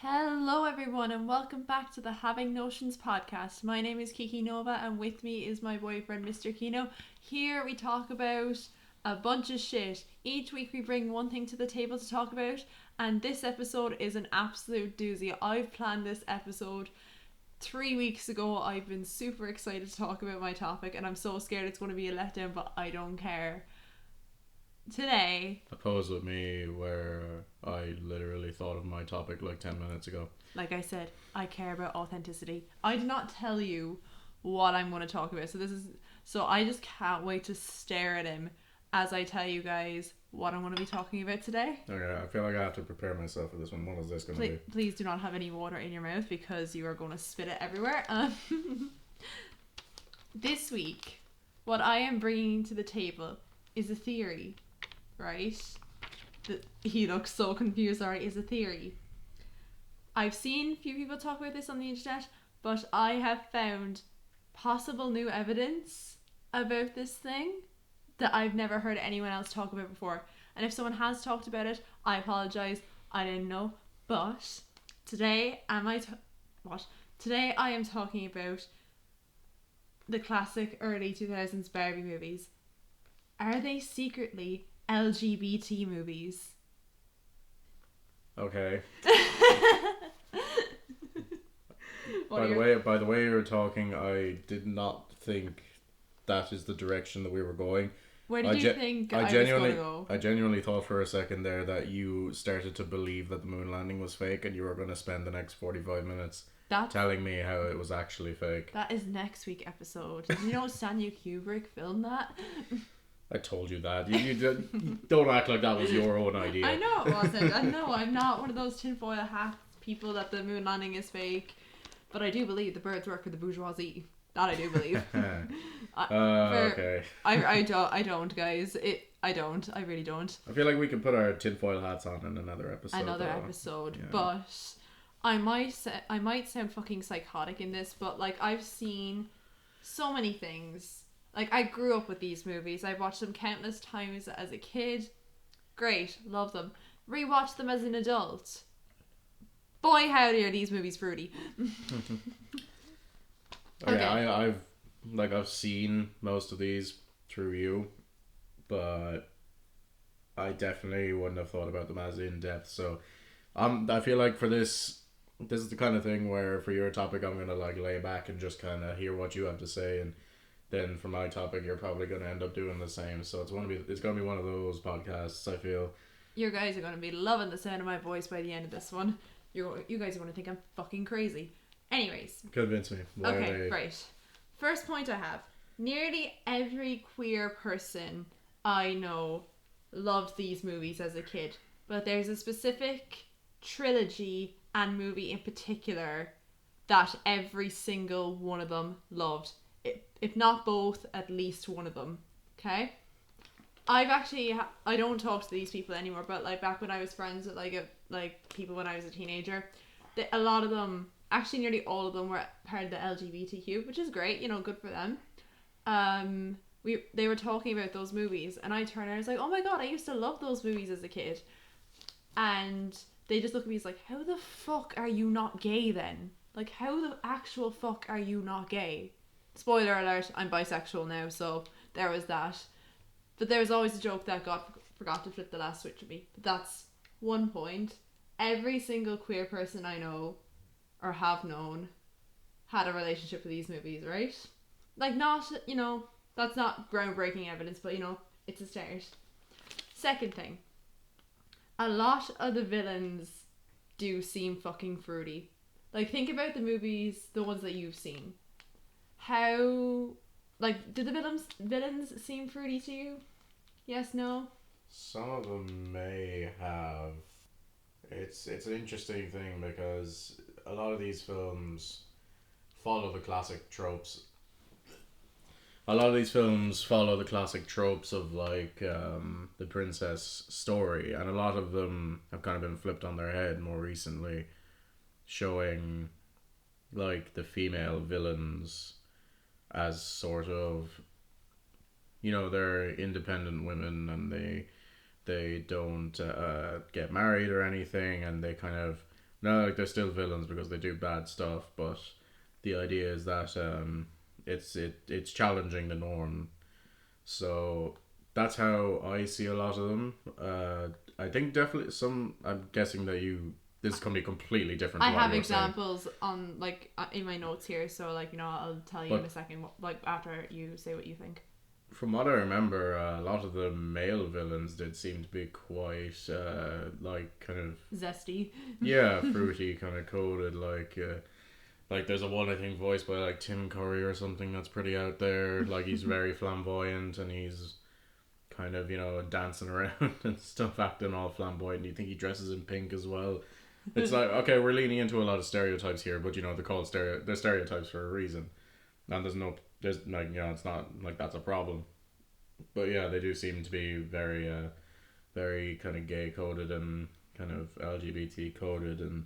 Hello, everyone, and welcome back to the Having Notions podcast. My name is Kiki Nova, and with me is my boyfriend, Mister Kino. Here we talk about a bunch of shit. Each week we bring one thing to the table to talk about, and this episode is an absolute doozy. I've planned this episode 3 weeks ago. I've been super excited to talk about my topic, and I'm so scared it's going to be a letdown, but I don't care. Today, Oppose with me where I literally thought of my topic like 10 minutes ago. like I said, I care about authenticity. I did not tell you what I'm going to talk about. So I just can't wait to stare at him as I tell you guys what I'm going to be talking about today. Okay, I feel like I have to prepare myself for this one. What is this going to be? Please do not have any water in your mouth because you are going to spit it everywhere. This week, what I am bringing to the table is a theory, right? He looks so confused, alright, is a theory. I've seen a few people talk about this on the internet, but I have found possible new evidence about this thing that I've never heard anyone else talk about before. And if someone has talked about it, I apologize. I didn't know. But today Today I am talking about the classic early 2000s Barbie movies. Are they secretly LGBT movies? Okay. By the way you were talking, I did not think that is the direction that we were going. Where did you think I was going to go? I genuinely thought for a second there that you started to believe that the moon landing was fake and you were going to spend the next 45 minutes telling me how it was actually fake. That is next week's episode. Did you know Stanley Kubrick filmed that? I told you that. You don't act like that was your own idea. I know it wasn't. I know I'm not one of those tinfoil hat people that the moon landing is fake. But I do believe the birds work for the bourgeoisie. That I do believe. Okay. I don't, guys. I don't. I really don't. I feel like we can put our tinfoil hats on in another episode. Yeah. But I might sound fucking psychotic in this, but like I've seen so many things. Like I grew up with these movies. I've watched them countless times as a kid. Great, love them. Rewatched them as an adult. Boy, howdy are these movies fruity. Okay. I've seen most of these through you, but I definitely wouldn't have thought about them as in depth. So, I feel like for this is the kind of thing where for your topic I'm gonna like lay back and just kind of hear what you have to say, and then for my topic you're probably gonna end up doing the same. So it's gonna be one of those podcasts. I feel you guys are gonna be loving the sound of my voice by the end of this one. You guys are gonna think I'm fucking crazy. Anyways. Convince me. Okay, right. First point I have. Nearly every queer person I know loved these movies as a kid. But there's a specific trilogy and movie in particular that every single one of them loved. If not both, at least one of them. Okay? I don't talk to these people anymore, but like back when I was friends with like people when I was a teenager, a lot of them, actually nearly all of them, were part of the LGBTQ, which is great, good for them. They were talking about those movies, and I turned and I was like, oh my god, I used to love those movies as a kid. And they just look at me as like, how the fuck are you not gay then? Like, how the actual fuck are you not gay? Spoiler alert, I'm bisexual now, so there was that. But there was always a joke that forgot to flip the last switch with me. But that's one point. Every single queer person I know or have known had a relationship with these movies, right? Like, not, that's not groundbreaking evidence, but, it's a start. Second thing. A lot of the villains do seem fucking fruity. Like, think about the movies, the ones that you've seen. How, like, did the villains seem fruity to you? Yes, no? Some of them may have. It's an interesting thing because a lot of these films follow the classic tropes. A lot of these films follow the classic tropes of like the princess story, and a lot of them have kind of been flipped on their head more recently, showing like the female villains as sort of, they're independent women and they don't get married or anything, and they kind of No, like they're still villains because they do bad stuff, but the idea is that it's challenging the norm. So that's how I see a lot of them. I think definitely some. I'm guessing that you. This is gonna be completely different I to what have you're saying. examples on like in my notes here, so like I'll tell you in But a second, like after you say what you think. from what I remember, a lot of the male villains did seem to be quite like kind of Zesty. yeah fruity kind of coded like there's a one I think voiced by like Tim Curry or something that's pretty out there. Like he's very flamboyant and he's kind of dancing around and stuff, acting all flamboyant. And you think he dresses in pink as well. It's like okay, we're leaning into a lot of stereotypes here, but they're called they're stereotypes for a reason. And there's like it's not like that's a problem. But yeah, they do seem to be very kind of gay coded and kind of LGBT coded and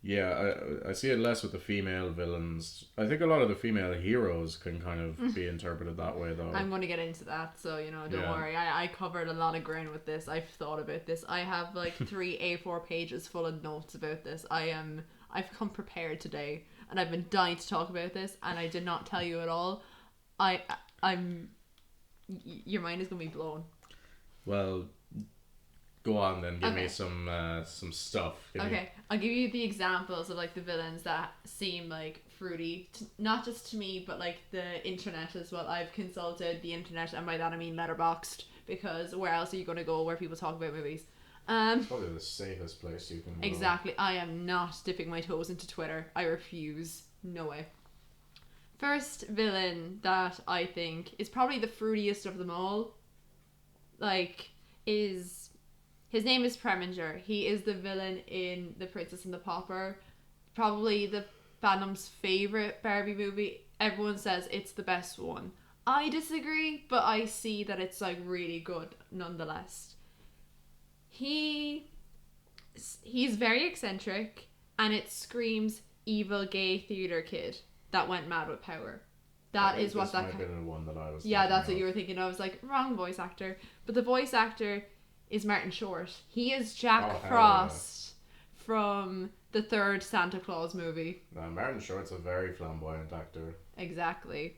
yeah, I see it less with the female villains. I think a lot of the female heroes can kind of be interpreted that way, though. I'm going to get into that, so don't Yeah. worry. I covered a lot of ground with this. I've thought about this. I have like 3 A4 pages full of notes about this. I've come prepared today, and I've been dying to talk about this, and I did not tell you at all. I'm your mind is going to be blown. Well, go on then. Give Okay. me some stuff. Okay, I'll give you the examples of like the villains that seem like fruity, not just to me, but like the internet as well. I've consulted the internet, and by that I mean Letterboxd, because where else are you going to go where people talk about movies? Probably the safest place you can go. Exactly. I am not dipping my toes into Twitter. I refuse. No way. First villain that I think is probably the fruitiest of them all, like, is his name is Preminger. He is the villain in The Princess and the Pauper. Probably the fandom's favorite Barbie movie. Everyone says it's the best one. I disagree, but I see that it's like really good nonetheless. He's very eccentric, and it screams evil gay theater kid that went mad with power. That is what that might have been the one that I was. Yeah, that's thinking what you were thinking. I was like, wrong voice actor. But the voice actor is Martin Short. He is Jack Oh, hell Frost from the third Santa Claus movie. No, Martin Short's a very flamboyant actor. Exactly.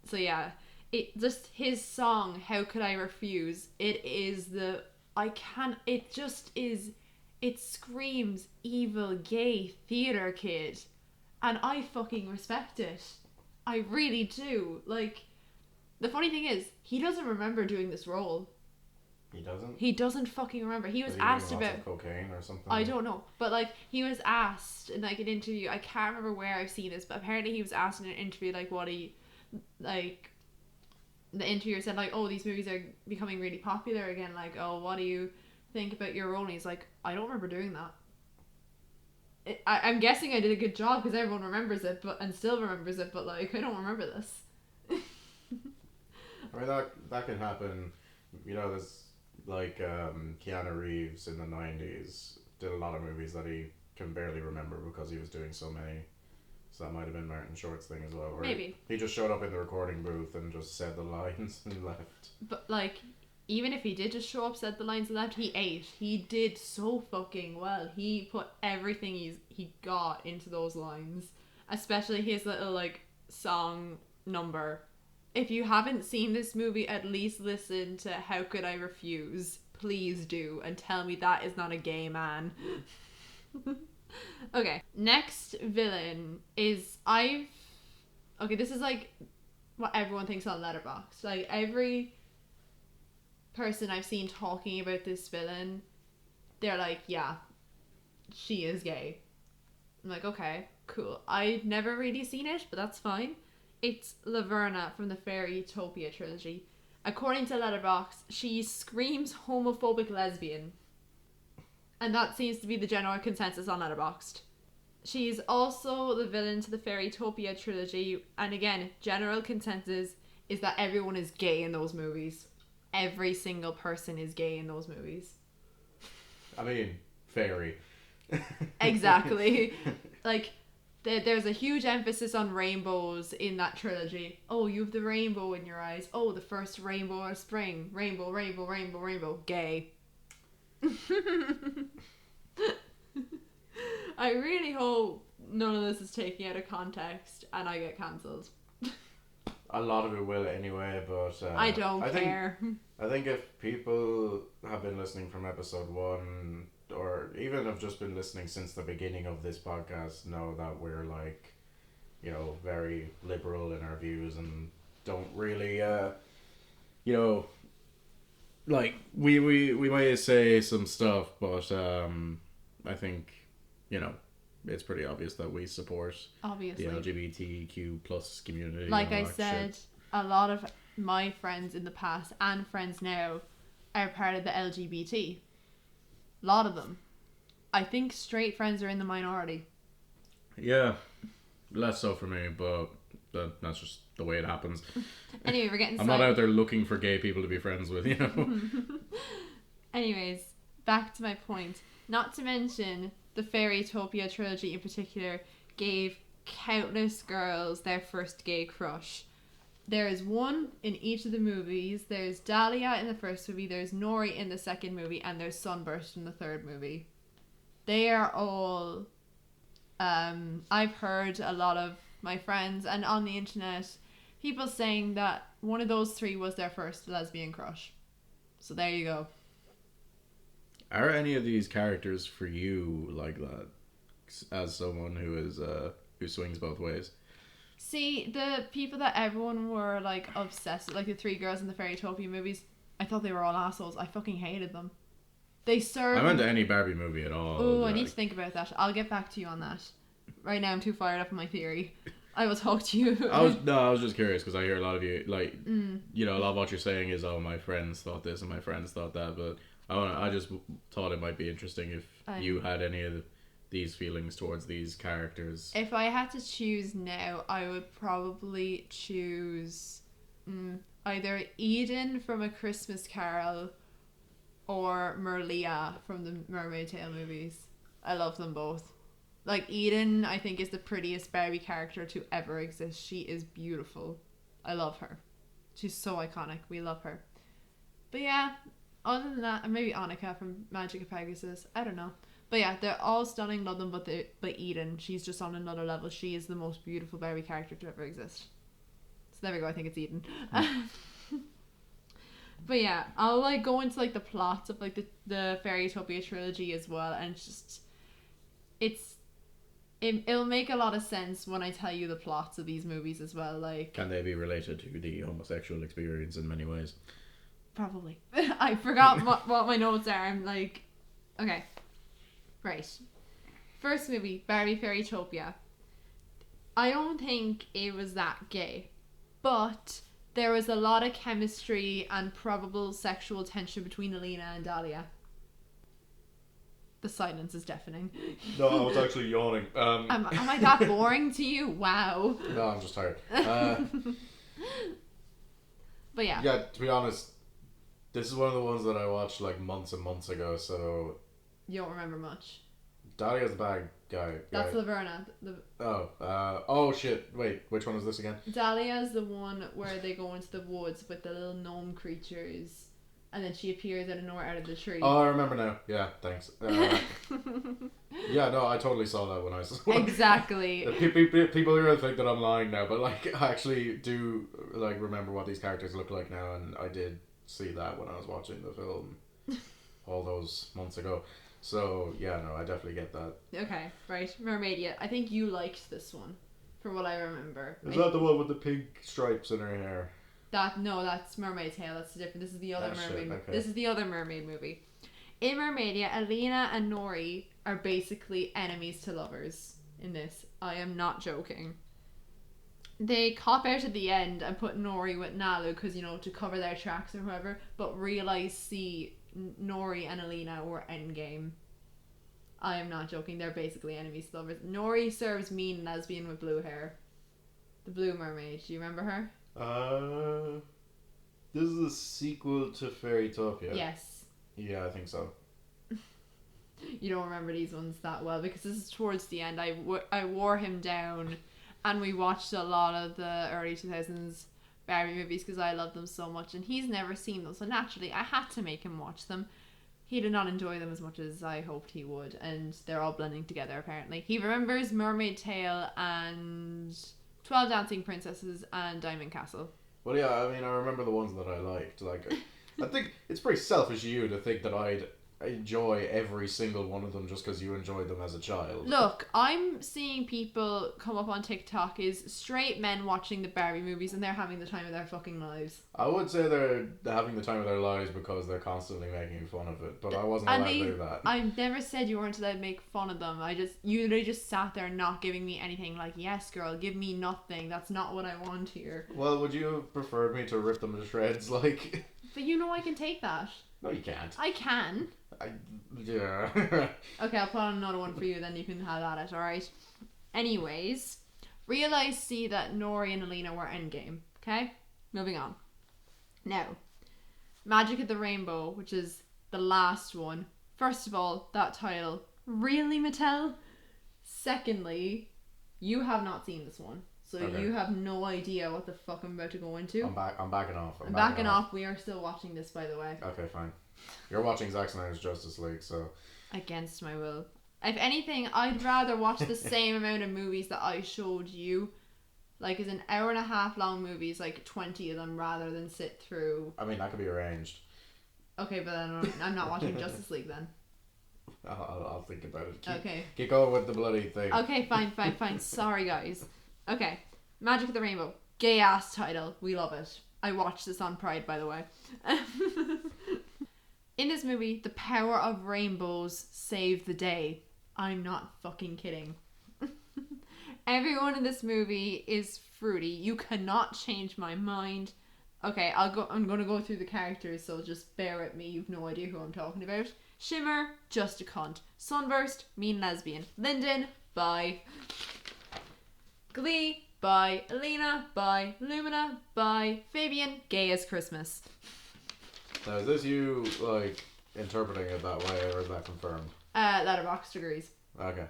So yeah, it just his song "How Could I Refuse." It is the I can't. It just is. It screams evil gay theater kid, and I fucking respect it. I really do. Like, the funny thing is, he doesn't remember doing this role. He doesn't. He doesn't fucking remember. He was he asked doing lots about of cocaine or something. I don't know, but like he was asked in like an interview. I can't remember where I've seen this, but apparently he was asked in an interview like what he like. The interviewer said like, "Oh, these movies are becoming really popular again. Like, oh, what do you think about your role?" And he's like, "I don't remember doing that." I'm guessing I did a good job because everyone remembers it, and still remembers it. But like, I don't remember this. I mean that can happen. There's like Keanu Reeves in the '90s did a lot of movies that he can barely remember because he was doing so many. So that might have been Martin Short's thing as well. Where Maybe he just showed up in the recording booth and just said the lines and left. But like, even if he did just show up, said the lines and left, he ate. He did so fucking well. He put everything he got into those lines, especially his little like song number. If you haven't seen this movie, at least listen to "How Could I Refuse." Please do, and tell me that is not a gay man. Okay, next villain is Okay, this is like what everyone thinks on Letterboxd. Like every person I've seen talking about this villain, they're like, yeah, she is gay. I'm like, okay, cool. I've never really seen it, but that's fine. It's Laverna from the Fairytopia trilogy. According to Letterboxd, she screams homophobic lesbian. And that seems to be the general consensus on Letterboxd. She's also the villain to the Fairytopia trilogy, and again, general consensus is that everyone is gay in those movies. Every single person is gay in those movies. I mean, fairy. Exactly. Like, there's a huge emphasis on rainbows in that trilogy. Oh, you have the rainbow in your eyes. Oh, the first rainbow of spring. Rainbow, rainbow, rainbow, rainbow. Gay. I really hope none of this is taken out of context and I get cancelled. A lot of it will anyway, but I don't care. I think if people have been listening from episode 1, or even have just been listening since the beginning of this podcast, know that we're like, you know, very liberal in our views and don't really, you know, like we may say some stuff, but I think, you know, it's pretty obvious that we support Obviously the LGBTQ plus community. like and all I that said, shit. a lot of my friends in the past and friends now are part of the LGBT. A lot of them. I think straight friends are in the minority. Yeah, less so for me, but that's just the way it happens. Anyway, we're getting I'm not out there looking for gay people to be friends with, you know. Anyways, back to my point. Not to mention, the Fairytopia trilogy in particular gave countless girls their first gay crush. There is one in each of the movies. There's Dahlia in the first movie, there's Nori in the second movie, and there's Sunburst in the third movie. They are all... I've heard a lot of my friends and on the internet people saying that one of those three was their first lesbian crush. So there you go. Are any of these characters for you like that? As someone who is who swings both ways. See, the people that everyone were like obsessed with, like the three girls in the Fairytopia movies, I thought they were all assholes. I fucking hated them. They served... I went to any Barbie movie at all. Oh, like... I need to think about that. I'll get back to you on that. Right now I'm too fired up on my theory. I will talk to you. I was just curious because I hear a lot of you like you know, a lot of what you're saying is, oh, my friends thought this and my friends thought that, but I just thought it might be interesting if you had any of these feelings towards these characters. If I had to choose now, I would probably choose either Eden from A Christmas Carol or Merlia from the Mermaid Tale movies. I love them both. Like, Eden, I think, is the prettiest Barbie character to ever exist. She is beautiful. I love her. She's so iconic. We love her. But yeah, other than that, and maybe Annika from Magic of Pegasus. I don't know. But yeah, they're all stunning, love them, but Eden, she's just on another level. She is the most beautiful Barbie character to ever exist. So there we go, I think it's Eden. But yeah, I'll like go into like the plots of like the Fairytopia trilogy as well, and it'll make a lot of sense when I tell you the plots of these movies as well. Like, can they be related to the homosexual experience in many ways? Probably. I forgot what my notes are. I'm like, okay, right. First movie, Barbie Fairytopia. I don't think it was that gay, but there was a lot of chemistry and probable sexual tension between Alina and Dahlia. The silence is deafening. No, I was actually yawning. Am I that boring to you? Wow. No, I'm just tired. But yeah. Yeah, to be honest, this is one of the ones that I watched like months and months ago, so... You don't remember much. Dahlia's the bad guy. That's Laverna. Oh shit, wait, which one is this again? Dahlia's the one where they go into the woods with the little gnome creatures, and then she appears out of nowhere out of the tree. Oh, I remember now. Yeah, thanks. Yeah, no, I totally saw that when I was... Exactly. People are going to think that I'm lying now, but like, I actually do like remember what these characters look like now, and I did see that when I was watching the film all those months ago. So, yeah, no, I definitely get that. Okay, right. Mermaidia. I think you liked this one, from what I remember. Is that the one with the pink stripes in her hair? No, that's Mermaid Tale. That's different. This is the other mermaid. Okay. This is the other mermaid movie. In Mermaidia, Alina and Nori are basically enemies to lovers in this. I am not joking. They cop out at the end and put Nori with Nalu because, you know, to cover their tracks or whoever, but realise, Nori and Alina were endgame. I am not joking. They're basically enemies to lovers. Nori serves mean lesbian with blue hair. The Blue Mermaid. Do you remember her? This is the sequel to Fairytopia. Yes. Yeah, I think so. You don't remember these ones that well because this is towards the end. I wore him down and we watched a lot of the early 2000s Barbie movies because I love them so much and he's never seen them, so naturally I had to make him watch them. He did not enjoy them as much as I hoped he would, and they're all blending together apparently. He remembers Mermaid Tale and 12 Dancing Princesses and Diamond Castle. Well, yeah, I mean, I remember the ones that I liked. Like, I think it's pretty selfish of you to think that I'd enjoy every single one of them just because you enjoyed them as a child. Look, I'm seeing people come up on TikTok is straight men watching the Barbie movies and they're having the time of their fucking lives. I would say they're having the time of their lives because they're constantly making fun of it, but I wasn't allowed to do that. I never said you weren't allowed to make fun of them. You literally just sat there not giving me anything. Like, yes, girl, give me nothing. That's not what I want here. Well, would you have preferred me to rip them to shreds, like? But you know I can take that. No, you can't. I can. Yeah. Okay, I'll put on another one for you, then you can have at it, alright? Anyways, see that Nori and Alina were endgame, okay? Moving on. Now, Magic of the Rainbow, which is the last one. First of all, that title. Really, Mattel? Secondly, you have not seen this one. So Okay. You have no idea what the fuck I'm about to go into. I'm backing off. I'm backing off. We are still watching this, by the way. Okay, fine. You're watching Zack Snyder's Justice League, so... Against my will. If anything, I'd rather watch the same amount of movies that I showed you. Like, as an hour and a half long movies, like 20 of them, rather than sit through... I mean, that could be arranged. Okay, but then I'm not watching Justice League then. I'll think about it. Keep going with the bloody thing. Okay, fine. Sorry, guys. Okay. Magic of the Rainbow. Gay ass title. We love it. I watched this on Pride, by the way. In this movie, the power of rainbows saved the day. I'm not fucking kidding. Everyone in this movie is fruity. You cannot change my mind. Okay, I'm gonna go through the characters, so just bear with me. You've no idea who I'm talking about. Shimmer, just a cunt. Sunburst, mean lesbian. Linden, bye. Glee, bye. Alina, bye. Lumina, bye. Fabian, gay as Christmas. Now, is this you, like, interpreting it that way, or is that confirmed? Letterboxd agrees. Okay.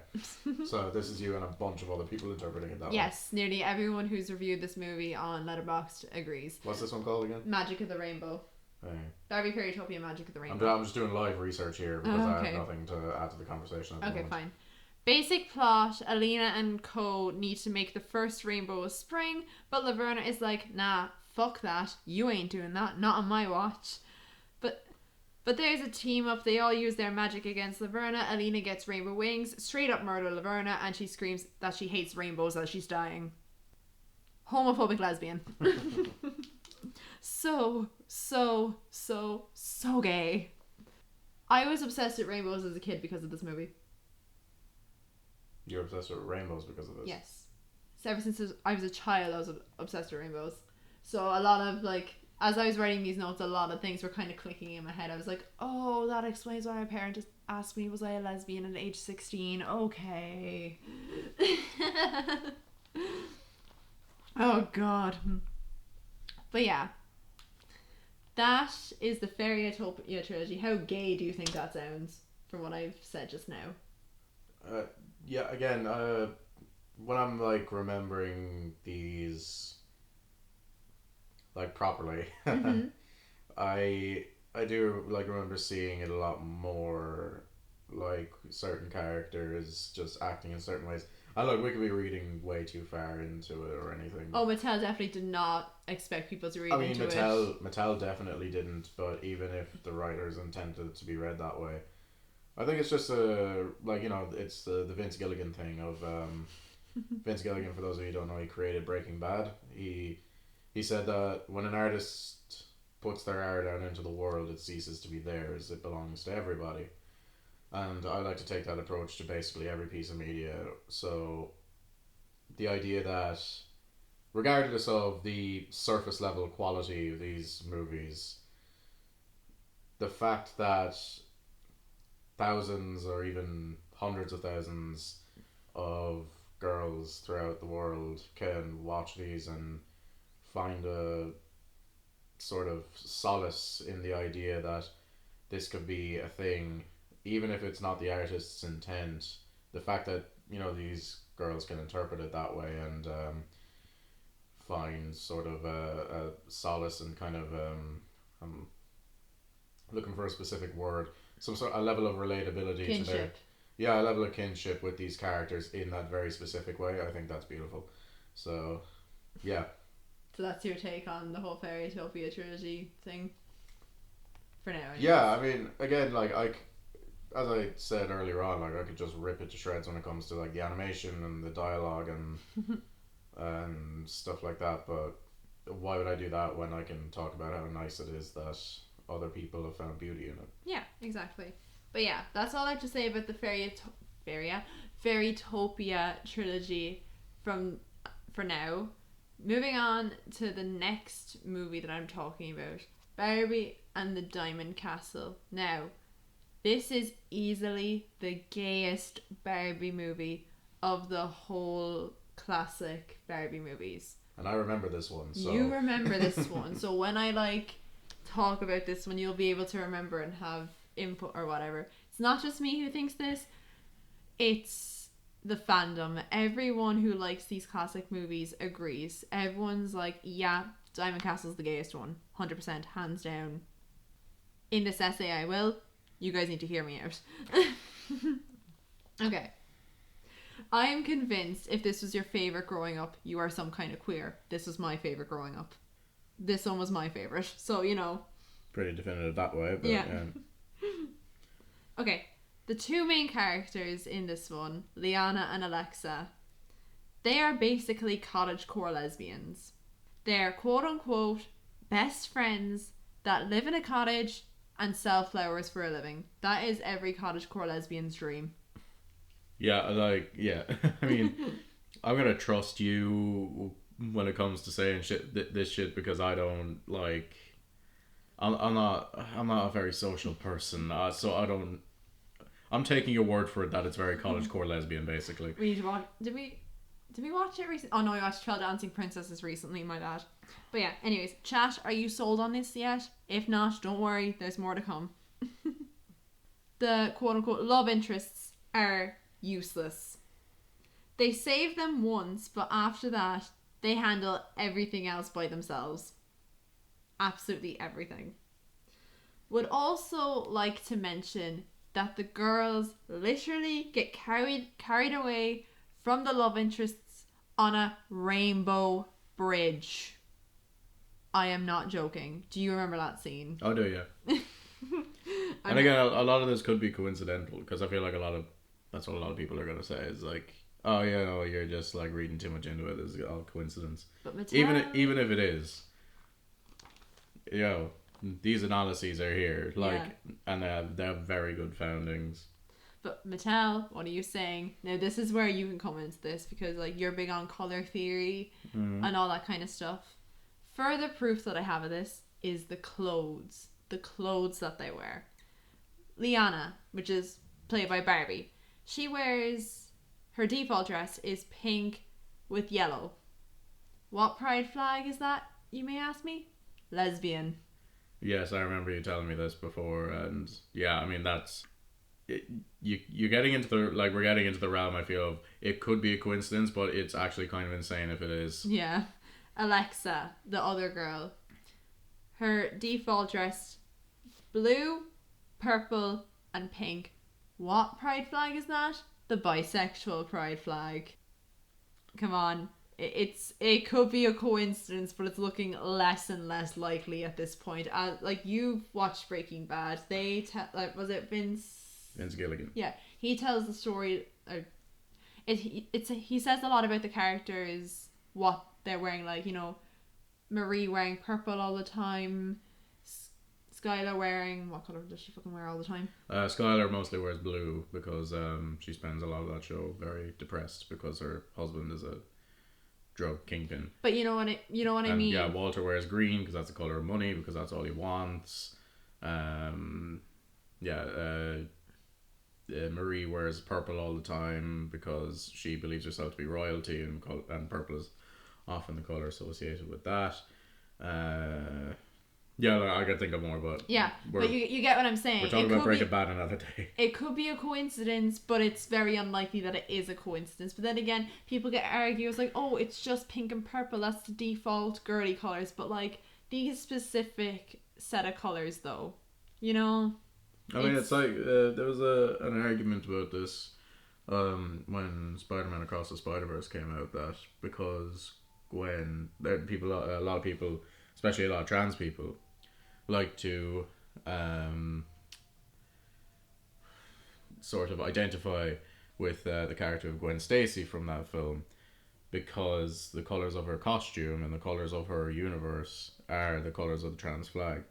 So this is you and a bunch of other people interpreting it that way? Yes, nearly everyone who's reviewed this movie on Letterboxd agrees. What's this one called again? Magic of the Rainbow. Hey. Barbie Fairytopia Magic of the Rainbow. I'm just doing live research here because I have nothing to add to the conversation at the moment. Fine. Basic plot, Alina and co need to make the first rainbow of spring, but Laverna is like, nah, fuck that. You ain't doing that. Not on my watch. But there's a team up. They all use their magic against Laverna. Alina gets rainbow wings, straight up murder Laverna, and she screams that she hates rainbows as she's dying. Homophobic lesbian. So gay. I was obsessed with rainbows as a kid because of this movie. You're obsessed with rainbows because of this? Yes. So ever since I was a child, I was obsessed with rainbows. So a lot of, like, as I was writing these notes, a lot of things were kind of clicking in my head. I was like, oh, that explains why my parent asked me, was I a lesbian at age 16? Okay. Oh, God. But yeah. That is the Fairytopia trilogy. How gay do you think that sounds from what I've said just now? Yeah, again, when I'm, like, remembering these, like, properly, Mm-hmm. I do, like, remember seeing it a lot more, like, certain characters just acting in certain ways. And look, we could be reading way too far into it or anything. Oh, Mattel definitely did not expect people to read into it. Mattel definitely didn't, but even if the writers intended it to be read that way, I think it's just it's the Vince Gilligan thing of Vince Gilligan, for those of you who don't know, he created Breaking Bad. He said that when an artist puts their art out into the world, it ceases to be theirs. It belongs to everybody. And I like to take that approach to basically every piece of media. So the idea that regardless of the surface level quality of these movies, the fact that thousands or even hundreds of thousands of girls throughout the world can watch these and find a sort of solace in the idea that this could be a thing, even if it's not the artist's intent, the fact that, you know, these girls can interpret it that way and find sort of a solace and kind of I'm looking for a specific word, some sort a level of relatability to their Kinship. a level of kinship with these characters in that very specific way. I think that's beautiful. So, yeah. So that's your take on the whole Fairytopia trilogy thing? For now, anyways. Yeah, I mean, again, like, as I said earlier on, like, I could just rip it to shreds when it comes to, like, the animation and the dialogue and stuff like that, but why would I do that when I can talk about how nice it is that other people have found beauty in it? Yeah, exactly. But yeah, that's all I have to say about the Fairytopia trilogy for now. Moving on to the next movie that I'm talking about, Barbie and the Diamond Castle. Now, this is easily the gayest Barbie movie of the whole classic Barbie movies. And I remember this one, so... You remember this one, so when I, like, talk about this one, you'll be able to remember and have input or whatever. It's not just me who thinks this, it's the fandom. Everyone who likes these classic movies agrees. Everyone's like, yeah, Diamond Castle's the gayest one. 100%, hands down. In this essay I will. You guys need to hear me out. Okay. I am convinced if this was your favourite growing up, you are some kind of queer. This was my favourite growing up. This one was my favourite. So, you know. Pretty definitive that way, but yeah. Okay. The two main characters in this one, Liana and Alexa, they are basically cottagecore lesbians. They're quote-unquote best friends that live in a cottage and sell flowers for a living. That is every cottagecore lesbian's dream. Yeah, like, yeah. I mean, I'm gonna trust you when it comes to saying this shit because I don't, like... I'm not a very social person, so I don't... I'm taking your word for it that it's very cottagecore lesbian, basically. We need to watch... Did we watch it recently? Oh no, we watched 12 Dancing Princesses recently, my bad. But yeah, anyways, chat, are you sold on this yet? If not, don't worry, there's more to come. The quote-unquote love interests are useless. They save them once, but after that, they handle everything else by themselves. Absolutely everything. Would also like to mention that the girls literally get carried away from the love interests on a rainbow bridge. I am not joking. Do you remember that scene? Oh, do you? And again, a lot of this could be coincidental because I feel like that's what a lot of people are going to say is like, oh yeah, no, you're just like reading too much into it. It's all coincidence. But Mattel... Even if it is, these analyses are here, like, and they have very good foundings. But Mattel, what are you saying? Now this is where you can come into this because like you're big on color theory and all that kind of stuff. Further proof that I have of this is the clothes that they wear. Liana, which is played by Barbie, she wears, her default dress is pink with yellow. What pride flag is that, you may ask me? Lesbian. Yes, I remember you telling me this before, and yeah, I mean that's you're getting into the we're getting into the realm. I feel of it could be a coincidence, but it's actually kind of insane if it is. Yeah, Alexa, the other girl, her default dress, blue, purple, and pink. What pride flag is that? The bisexual pride flag. Come on. It could be a coincidence, but it's looking less and less likely at this point. Like you've watched Breaking Bad, was it Vince Gilligan? Yeah, he tells the story. He says a lot about the characters, what they're wearing. Like Marie wearing purple all the time. Skylar wearing, what colour does she fucking wear all the time? Skylar mostly wears blue because she spends a lot of that show very depressed because her husband is a drug kingpin. But you know what I mean. Yeah, Walter wears green because that's the colour of money because that's all he wants. Marie wears purple all the time because she believes herself to be royalty, and purple is often the colour associated with that. I can think of more, but but you get what I'm saying. We're talking about Breaking Bad another day. It could be a coincidence, but it's very unlikely that it is a coincidence. But then again, people get argue. It's like, oh, it's just pink and purple. That's the default girly colours. But like these specific set of colours, though, I mean, it's like there was an argument about this when Spider-Man Across the Spider-Verse came out, that because Gwen, a lot of people, especially a lot of trans people, like to sort of identify with the character of Gwen Stacy from that film, because the colors of her costume and the colors of her universe are the colors of the trans flag.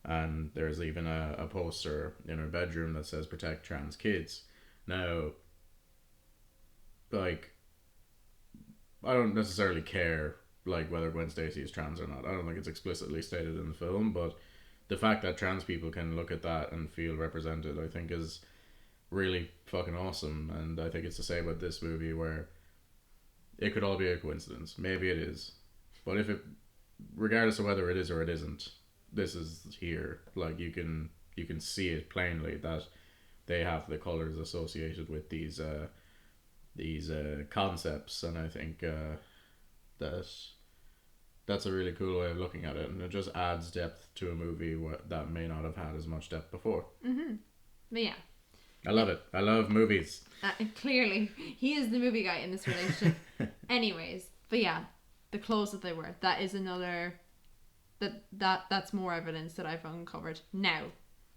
And there's even a poster in her bedroom that says "Protect Trans Kids." Now, like, I don't necessarily care like whether Gwen Stacy is trans or not. I don't think it's explicitly stated in the film, but the fact that trans people can look at that and feel represented, I think, is really fucking awesome. And I think it's the same with this movie, where it could all be a coincidence. Maybe it is, but if it, regardless of whether it is or it isn't, this is here. Like, you can see it plainly that they have the colors associated with these concepts, and I think that that's a really cool way of looking at it, and it just adds depth to a movie that may not have had as much depth before. But yeah, I love it. I love movies. Clearly, he is the movie guy in this relationship. Anyways, but yeah, the clothes that they wear, that is another that's more evidence that I've uncovered. Now,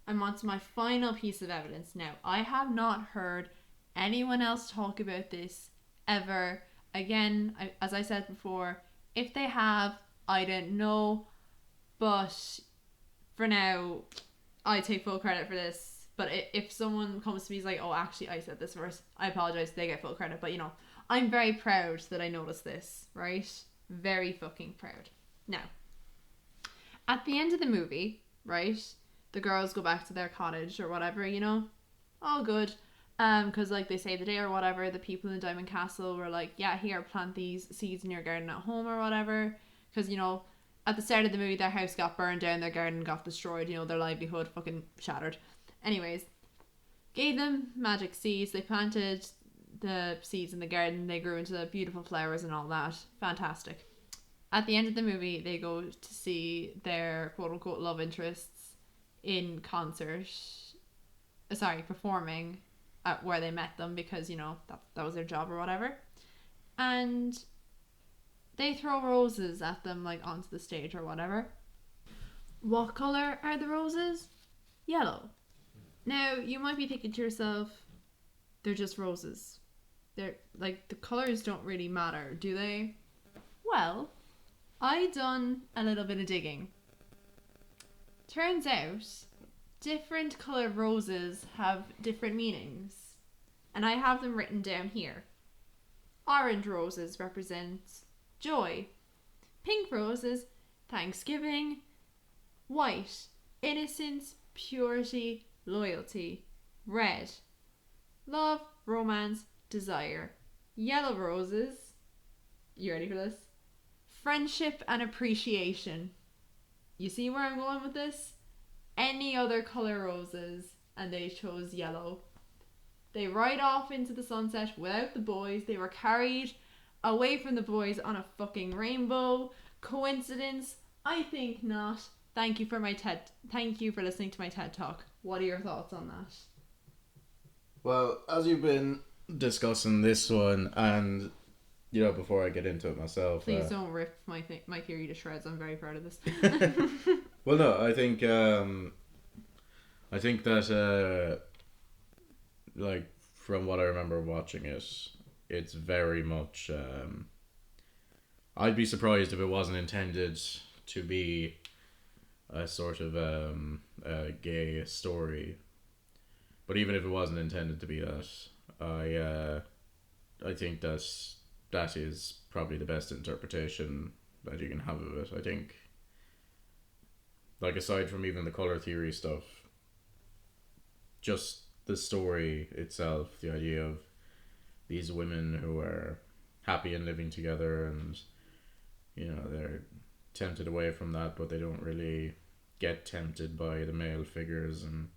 I'm on to my final piece of evidence. Now, I have not heard anyone else talk about this ever. Again, as I said before, if they have, I don't know, but for now, I take full credit for this. But if someone comes to me and is like, oh, actually, I said this first, I apologize, they get full credit. But, you know, I'm very proud that I noticed this, right? Very fucking proud. Now, at the end of the movie, right, the girls go back to their cottage or whatever, you know, all good. Because, like, they say the day or whatever, the people in Diamond Castle were like, yeah, here, plant these seeds in your garden at home or whatever. Because, you know, at the start of the movie, their house got burned down, their garden got destroyed, you know, their livelihood fucking shattered. Anyways, gave them magic seeds. They planted the seeds in the garden. They grew into beautiful flowers and all that. Fantastic. At the end of the movie, they go to see their quote-unquote love interests in concert. Performing at where they met them, because, you know, that was their job or whatever. And they throw roses at them, like, onto the stage or whatever. What colour are the roses? Yellow. Now, you might be thinking to yourself, they're just roses. They're, like, the colours don't really matter, do they? Well, I done a little bit of digging. Turns out, different coloured roses have different meanings. And I have them written down here. Orange roses represent joy. Pink roses, Thanksgiving. White, innocence, purity, loyalty. Red, love, romance, desire. Yellow roses, you ready for this? Friendship and appreciation. You see where I'm going with this? Any other colour roses, and they chose yellow. They ride off into the sunset without the boys. They were carried away from the boys on a fucking rainbow. Coincidence? I think not. Thank you for listening to my TED Talk. What are your thoughts on that? Well, as you've been discussing this one, and, you know, before I get into it myself, please don't rip my theory to shreds. I'm very proud of this. Well, no, I think that like, from what I remember watching it, it's very much I'd be surprised if it wasn't intended to be a sort of a gay story. But even if it wasn't intended to be that, I think that is probably the best interpretation that you can have of it. I think, like, aside from even the color theory stuff, just the story itself, the idea of these women who are happy and living together, and, you know, they're tempted away from that, but they don't really get tempted by the male figures, and,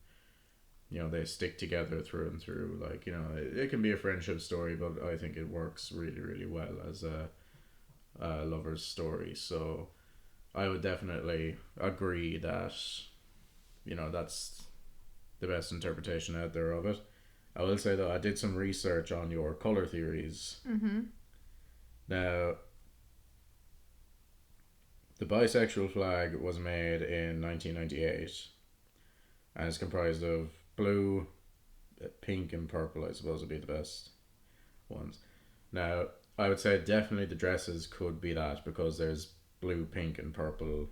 you know, they stick together through and through. Like, you know, it can be a friendship story, but I think it works really, really well as a lover's story. So I would definitely agree that, you know, that's the best interpretation out there of it. I will say though, I did some research on your color theories. Mm-hmm. Now, the bisexual flag was made in 1998 and is comprised of blue, pink, and purple, I suppose would be the best ones. Now, I would say definitely the dresses could be that because there's blue, pink, and purple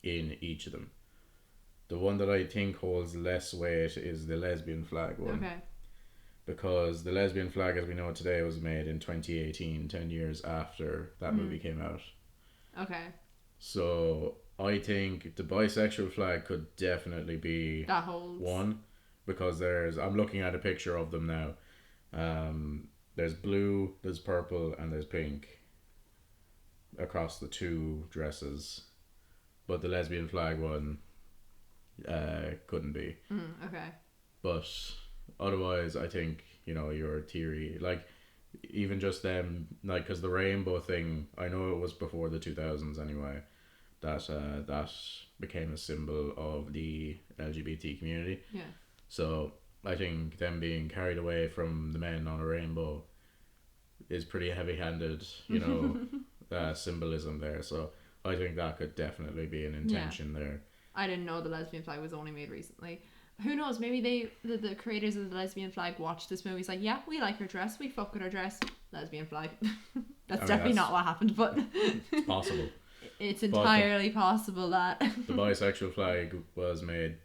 in each of them. The one that I think holds less weight is the lesbian flag one. Okay. Because the lesbian flag as we know it today was made in 2018, 10 years after that movie came out. Okay. So I think the bisexual flag could definitely be that holds one, because I'm looking at a picture of them now. There's blue, there's purple, and there's pink across the two dresses, but the lesbian flag one couldn't be. Okay. But otherwise, I think your theory, like even just them, like because the rainbow thing, I know it was before the 2000s anyway. That became a symbol of the LGBT community. Yeah. So I think them being carried away from the men on a rainbow is pretty heavy-handed, symbolism there. So I think that could definitely be an intention there. I didn't know the lesbian flag was only made recently. Who knows? Maybe the creators of the lesbian flag watched this movie. It's like, yeah, we like her dress. We fuck with her dress. Lesbian flag. That's definitely not what happened, but it's possible. It's entirely possible that the bisexual flag was made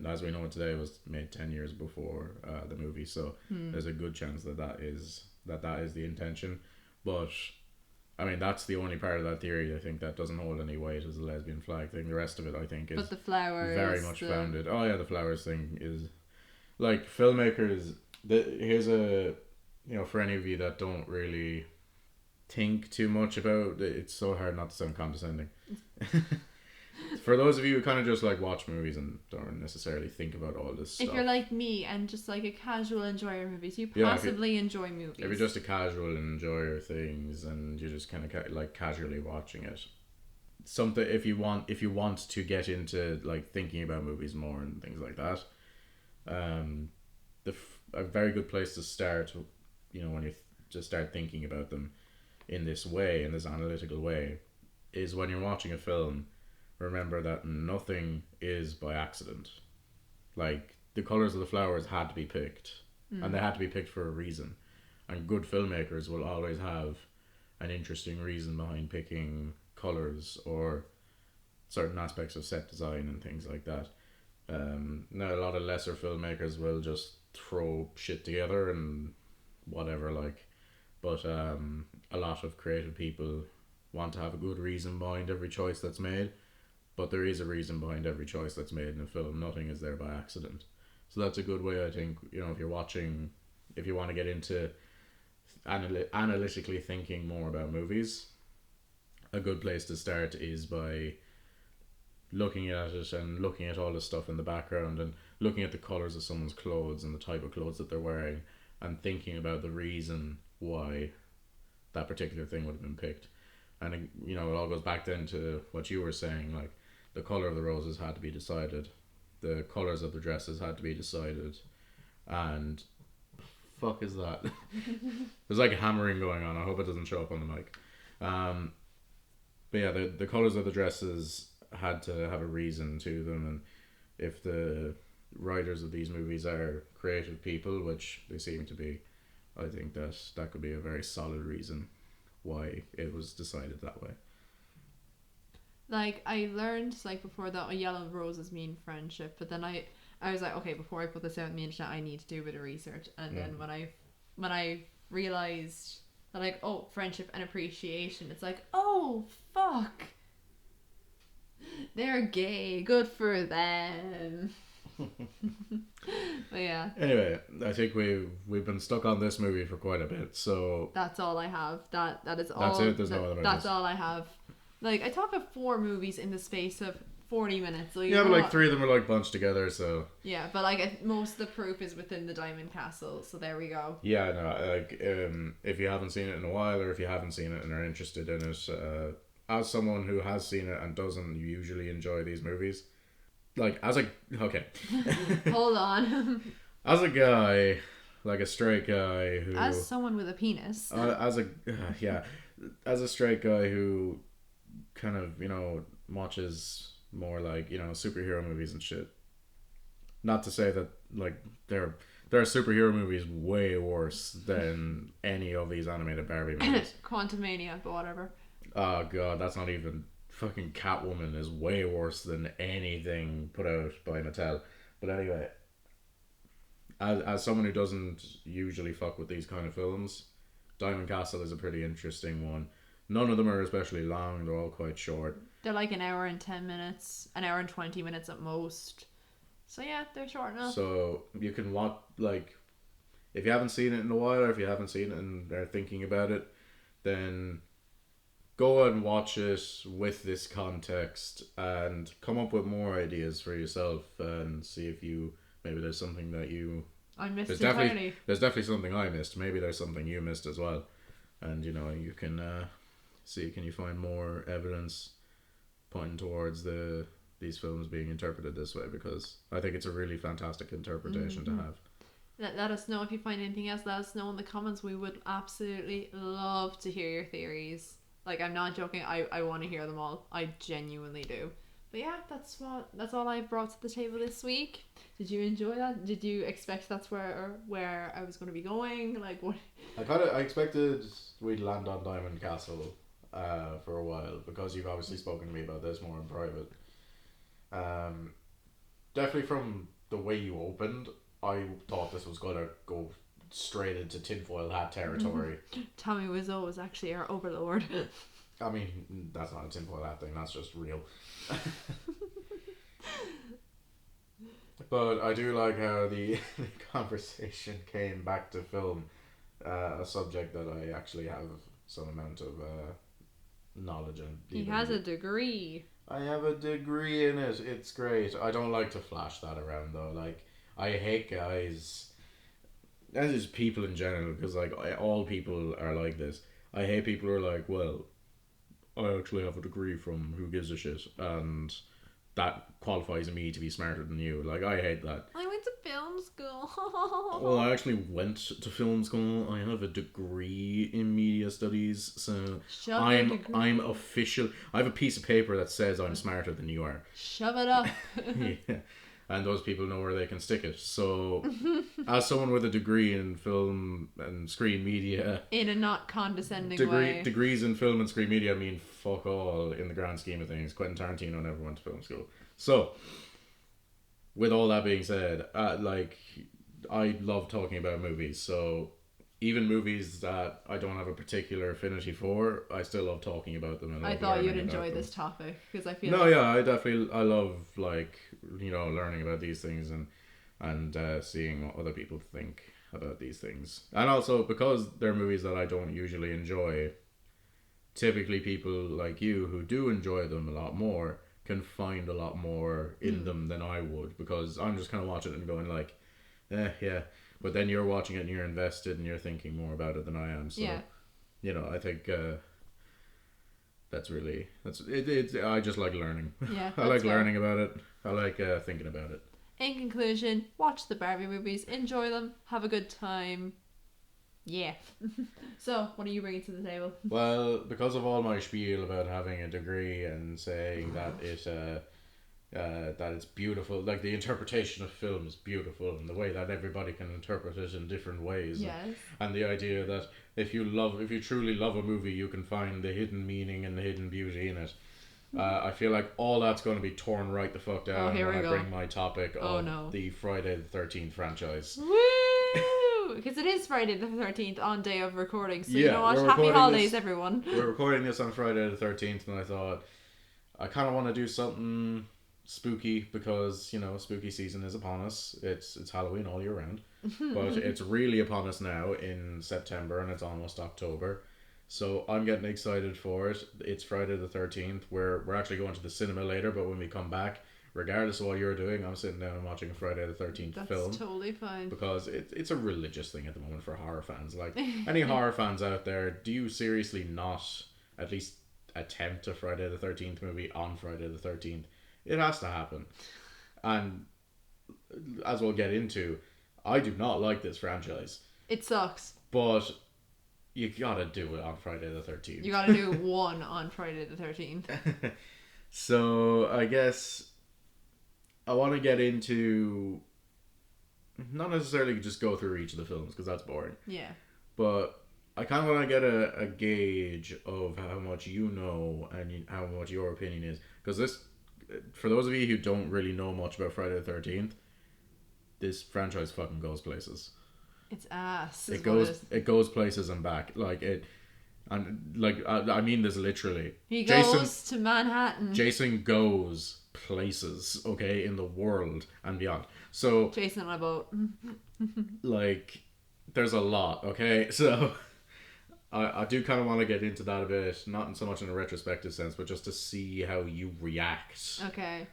as we know it today, was made 10 years before the movie. So there's a good chance that is the intention. But I mean, that's the only part of that theory I think that doesn't hold any weight as the lesbian flag thing. The rest of it I think is but the flowers very much founded. Oh yeah, the flowers thing is like filmmakers. Here's a for any of you that don't really think too much about it, it's so hard not to sound condescending. For those of you who kind of just like watch movies and don't necessarily think about all this stuff. If you're like me and just like a casual enjoyer of movies, you passively enjoy movies. If you're just a casual enjoyer of things and you're just kind of like casually watching it, something if you want to get into like thinking about movies more and things like that, a very good place to start, when you just start thinking about them in this way, in this analytical way, is when you're watching a film. Remember that nothing is by accident. Like, the colours of the flowers had to be picked. And they had to be picked for a reason. And good filmmakers will always have an interesting reason behind picking colours or certain aspects of set design and things like that. Now, a lot of lesser filmmakers will just throw shit together and whatever, like. But a lot of creative people want to have a good reason behind every choice that's made. But there is a reason behind every choice that's made in a film. Nothing is there by accident. So that's a good way, I think, if you're watching, if you want to get into analytically thinking more about movies, a good place to start is by looking at it and looking at all the stuff in the background and looking at the colours of someone's clothes and the type of clothes that they're wearing and thinking about the reason why that particular thing would have been picked. And, it all goes back then to what you were saying, like, the colour of the roses had to be decided. The colours of the dresses had to be decided. And fuck is that? There's like a hammering going on. I hope it doesn't show up on the mic. But yeah, the colours of the dresses had to have a reason to them. And if the writers of these movies are creative people, which they seem to be, I think that could be a very solid reason why it was decided that way. Like, I learned, like, before that yellow roses mean friendship, but then I was like, okay, before I put this out on the internet, I need to do a bit of research. And then when I realised that, like, oh, friendship and appreciation, it's like, oh, fuck. They're gay. Good for them. But yeah. Anyway, I think we've been stuck on this movie for quite a bit, so that's all I have. That is all. That's it. There's no other movies. That's all I have. Like, I talked about 4 movies in the space of 40 minutes. So yeah, but like 3 of them are like bunched together, so yeah. But like most of the proof is within the Diamond Castle, so there we go. Yeah, no, like if you haven't seen it in a while, or if you haven't seen it and are interested in it, as someone who has seen it and doesn't usually enjoy these movies, like as a okay, Hold on. as a guy, like a straight guy As who, someone with a penis. as a yeah, as a straight guy who kind of watches more like superhero movies and shit. Not to say that like there there are superhero movies way worse than any of these animated Barbie movies. Quantumania, but whatever. Oh god, that's not even fucking Catwoman is way worse than anything put out by Mattel. But anyway, as someone who doesn't usually fuck with these kind of films, Diamond Castle is a pretty interesting one. None of them are especially long; they're all quite short. They're like an hour and 10 minutes, an hour and 20 minutes at most. So yeah, they're short enough. So you can watch like if you haven't seen it in a while, or if you haven't seen it and are thinking about it, then go and watch it with this context and come up with more ideas for yourself and see if you maybe there's something that you I missed there's entirely. definitely something I missed. Maybe there's something you missed as well, and you can see can you find more evidence pointing towards these films being interpreted this way because I think it's a really fantastic interpretation to have. Let us know if you find anything else. Let us know in the comments. We would absolutely love to hear your theories. Like, I'm not joking. I want to hear them all. I genuinely do. But yeah, that's all I've brought to the table this week. Did you enjoy that? Did you expect that's where I was going to be going? Like what? I expected we'd land on Diamond Castle for a while because you've obviously spoken to me about this more in private. Definitely from the way you opened, I thought this was gonna go straight into tinfoil hat territory. Tommy Wiseau was actually our overlord. I mean, that's not a tinfoil hat thing. That's just real. But I do like how the conversation came back to film, a subject that I actually have some amount of knowledge in. He has a degree. I have a degree in it. It's great. I don't like to flash that around though. Like I hate guys. As is people in general, because like all people are like this. I hate people who are like, well, I actually have a degree from who gives a shit, and that qualifies me to be smarter than you. Like I hate that. I went to film school. Well, I actually went to film school. I have a degree in media studies, so Shove your degree. I'm official. I have a piece of paper that says I'm smarter than you are. Shove it up. Yeah. And those people know where they can stick it. So, as someone with a degree in film and screen media, In a not condescending way. degrees in film and screen media mean fuck all in the grand scheme of things. Quentin Tarantino never went to film school. So, with all that being said, like I love talking about movies. So, even movies that I don't have a particular affinity for, I still love talking about them. And I love thought you'd learning about enjoy them. this topic because I feel No, like yeah, I love like learning about these things and seeing what other people think about these things, and also because they're movies that I don't usually enjoy. Typically, people like you who do enjoy them a lot more can find a lot more in them than I would because I'm just kind of watching it and going like, yeah. But then you're watching it and you're invested and you're thinking more about it than I am. So, yeah. I think. That's it. I just like learning. Yeah, I like that's fair. learning about it. I like thinking about it. In conclusion, watch the Barbie movies, enjoy them, have a good time. Yeah. So, what are you bringing to the table? Well, because of all my spiel about having a degree and saying that that it's beautiful, like the interpretation of film is beautiful, and the way that everybody can interpret it in different ways. Yes. And the idea that if you truly love a movie, you can find the hidden meaning and the hidden beauty in it. I feel like all that's going to be torn right the fuck down here when we I go. bring my topic of no. the Friday the 13th franchise. Woo! Because it is Friday the 13th on day of recording. So, you Yeah, know what? we're Happy recording holidays, this- everyone. We're recording this on Friday the 13th, and I thought I kind of want to do something spooky because spooky season is upon us. It's Halloween all year round, but it's really upon us now in September, and it's almost October. So I'm getting excited for it. It's Friday the 13th. We're actually going to the cinema later, but when we come back, regardless of what you're doing, I'm sitting down and watching a Friday the 13th That's film. totally fine. Because it's a religious thing at the moment for horror fans. Like, any horror fans out there, do you seriously not at least attempt a Friday the 13th movie on Friday the 13th? It has to happen. And as we'll get into, I do not like this franchise. It sucks. But you gotta do it on Friday the 13th. You gotta do one on Friday the 13th. So I guess I want to get into, not necessarily just go through each of the films because that's boring. Yeah. But I kind of want to get a gauge of how much you know and how much your opinion is. Because this, for those of you who don't really know much about Friday the 13th, this franchise fucking goes places. It's ass. It goes places and back. Like it, and like I mean this literally. He goes to Manhattan. Jason goes places, okay, in the world and beyond. So Jason on a boat. like, there's a lot, okay? So I do kind of want to get into that a bit, not so much in a retrospective sense, but just to see how you react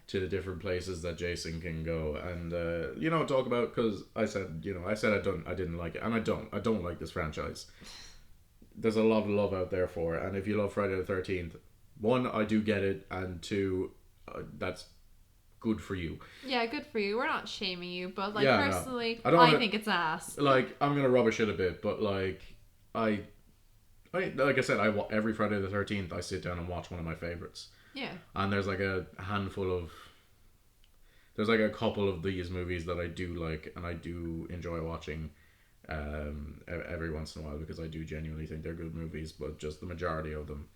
to the different places that Jason can go, and talk about, because I said I didn't like it, and I don't like this franchise. There's a lot of love out there for it, and if you love Friday the 13th, one, I do get it, and two, that's good for you. Yeah, good for you. We're not shaming you, but personally, no. I think it's ass. Like, I'm gonna rubbish it a bit, but like like I said, every Friday the 13th I sit down and watch one of my favorites. Yeah. And there's like a couple of these movies that I do like and I do enjoy watching every once in a while, because I do genuinely think they're good movies, but just the majority of them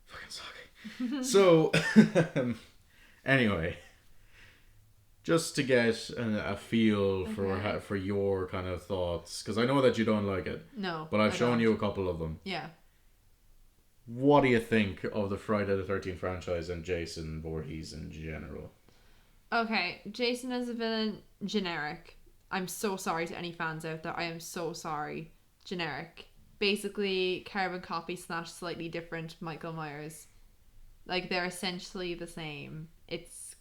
fucking suck. So anyway, just to get a feel for your kind of thoughts, because I know that you don't like it. No. But I've shown you a couple of them. Yeah. What do you think of the Friday the 13th franchise and Jason Voorhees in general? Okay, Jason as a villain, generic. I'm so sorry to any fans out there. I am so sorry. Generic. Basically, carbon copy / slightly different Michael Myers. Like, they're essentially the same. It's,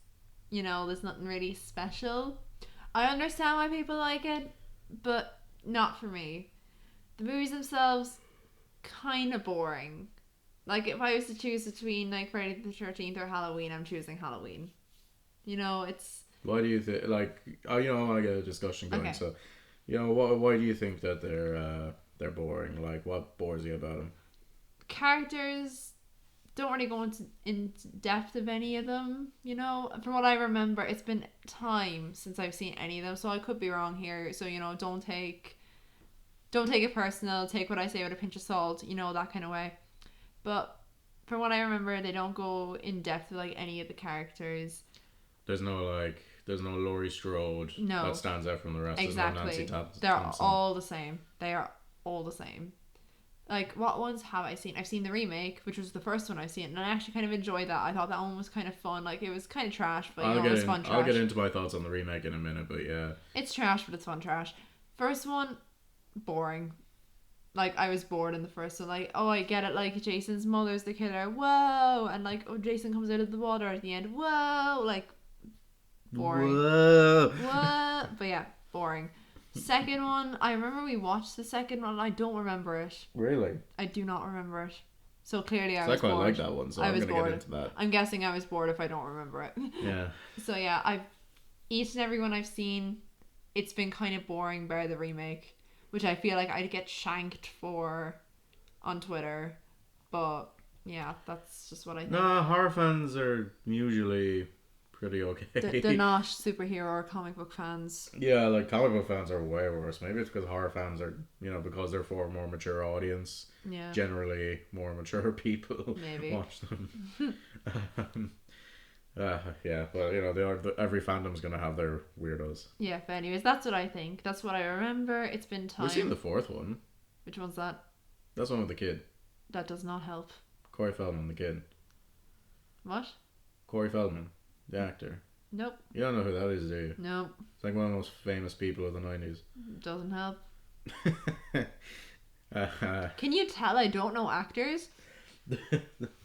there's nothing really special. I understand why people like it, but not for me. The movies themselves, kind of boring. Like, if I was to choose between, like, Friday the 13th or Halloween, I'm choosing Halloween. It's... Why do you think, like, I want to get a discussion going, so, why do you think that they're boring? Like, what bores you about them? Characters don't really go into depth of any of them, From what I remember, it's been time since I've seen any of them, so I could be wrong here. So, don't take it personal, take what I say with a pinch of salt, that kind of way. But from what I remember, they don't go in depth with, like, any of the characters. There's no Laurie Strode that stands out from the rest. Exactly. There's no Nancy Thompson. They're all the same. They are all the same. Like, what ones have I seen? I've seen the remake, which was the first one I've seen, and I actually kind of enjoyed that. I thought that one was kind of fun. Like, it was kind of trash, but it was fun trash. I'll get into my thoughts on the remake in a minute, but yeah. It's trash, but it's fun trash. First one, boring. Like, I was bored in the first one. Like, oh, I get it. Like, Jason's mother's the killer. Whoa! And, like, oh, Jason comes out of the water at the end. Whoa! Like, boring. Whoa! What? But yeah, boring. Second one, I remember we watched the second one and I don't remember it. Really? I do not remember it. So clearly I was bored. I quite like that one, so I'm going to get into that. I'm guessing I was bored if I don't remember it. Yeah. So yeah, each and every one I've seen, it's been kind of boring bar the remake, which I feel like I'd get shanked for on Twitter. But yeah, that's just what I think. No, horror fans are usually pretty okay. They're not superhero or comic book fans. Yeah, like, comic book fans are way worse. Maybe it's because horror fans are, because they're for a more mature audience. Yeah. Generally, more mature people Maybe watch them. Yeah, but every fandom's gonna have their weirdos. Yeah, but anyways, that's what I think. That's what I remember. It's been time. We've seen the fourth one. Which one's that? That's one with the kid. That does not help. Corey Feldman, the kid. What? Corey Feldman, the actor. Nope. You don't know who that is, do you? Nope. It's like one of the most famous people of the 90s. Doesn't help. Can you tell I don't know actors? The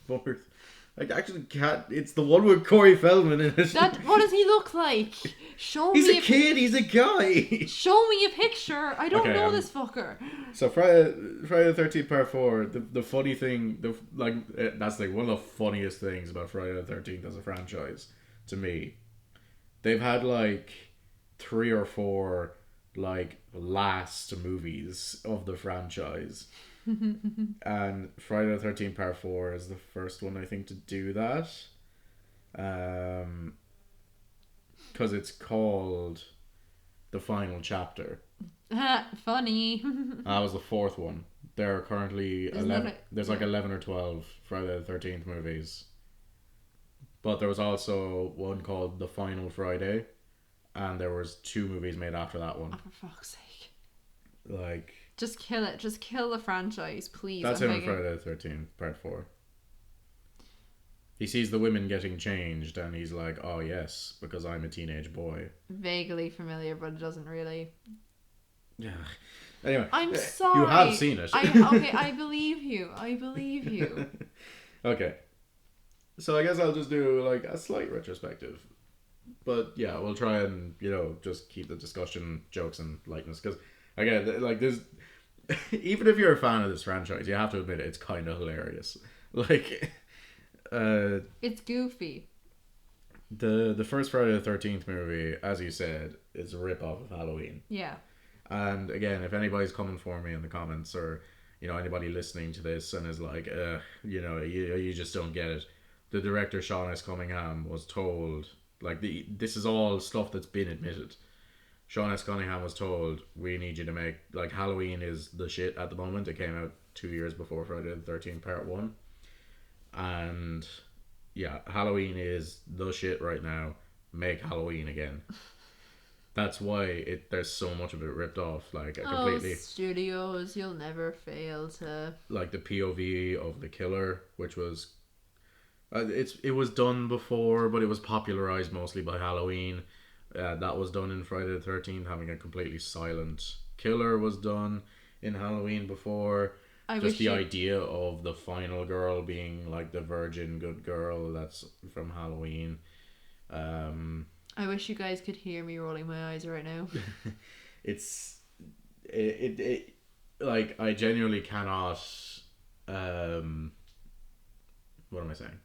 fourth. Like, actually, it's the one with Corey Feldman in it. What does he look like? Show he's me a kid, he's a guy. Show me a picture. I don't know this fucker. So Friday the 13th Part 4, the funny thing, that's like one of the funniest things about Friday the 13th as a franchise, to me, they've had like 3 or 4 like last movies of the franchise. And Friday the 13th Part 4 is the first one I think to do that. Because it's called The Final Chapter. Funny. That was the 4th one. There are currently Isn't 11. that There's like 11 or 12 Friday the 13th movies. But there was also one called The Final Friday, and there was 2 movies made after that one. Oh, for fuck's sake. Like, just kill it. Just kill the franchise, please. that's him in Friday the 13th, Part 4. He sees the women getting changed, and he's like, oh yes, because I'm a teenage boy. Vaguely familiar, but it doesn't really. Yeah. Anyway. I'm sorry. You have seen it. Okay, I believe you. I believe you. Okay. So I guess I'll just do like a slight retrospective. But yeah, we'll try and, just keep the discussion, jokes, and lightness. Because, again, like, there's... even if you're a fan of this franchise, you have to admit it's kind of hilarious. Like... it's goofy. The first Friday the 13th movie, as you said, is a rip-off of Halloween. Yeah. And again, if anybody's coming for me in the comments, or anybody listening to this and is like, you just don't get it. The director Sean S. Cunningham was told, like, this is all stuff that's been admitted. Sean S. Cunningham was told, we need you to make, like, Halloween is the shit at the moment. It came out 2 years before Friday the 13th Part 1. And yeah, Halloween is the shit right now. Make Halloween again. That's why there's so much of it ripped off. Like, completely. Studios, you'll never fail to. Like the POV of the killer, which was, it was done before, but it was popularized mostly by Halloween. That was done in Friday the 13th. Having a completely silent killer was done in Halloween before. Just the idea of the final girl being like the virgin good girl, that's from Halloween. I wish you guys could hear me rolling my eyes right now. It like, I genuinely cannot. What am I saying?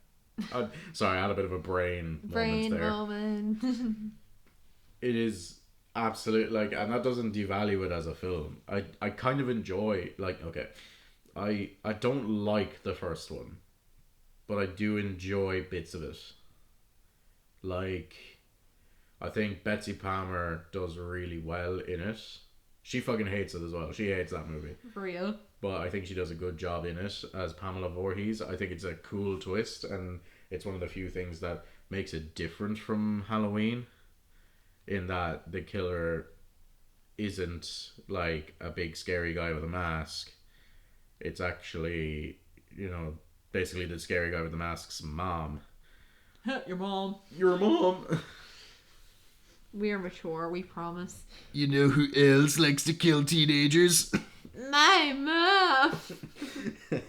Sorry, I had a bit of a brain moment. It is absolute, like, and that doesn't devalue it as a film. I kind of enjoy, like, okay, I don't like the first one, but I do enjoy bits of it. Like, I think Betsy Palmer does really well in it. She fucking hates it as well. She hates that movie. For real. But I think she does a good job in it as Pamela Voorhees. I think it's a cool twist, and it's one of the few things that makes it different from Halloween, in that the killer isn't like a big scary guy with a mask. It's actually, basically the scary guy with the mask's mom. Your mom. Your mom. We're mature, we promise. You know who else likes to kill teenagers? My mom.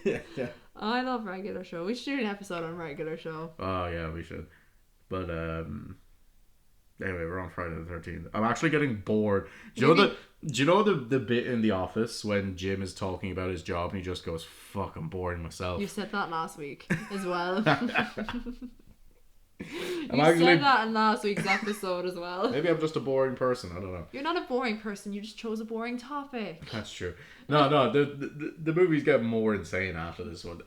Yeah. I love Regular Show. We should do an episode on Regular Show. Oh yeah, we should. But anyway, we're on Friday the 13th. I'm actually getting bored. Do you know the bit in The Office when Jim is talking about his job and he just goes, "Fuck, I'm boring myself." You said that last week as well. You said that in last week's episode as well. Maybe I'm just a boring person. I don't know. You're not a boring person. You just chose a boring topic. That's true. No. The movies get more insane after this one.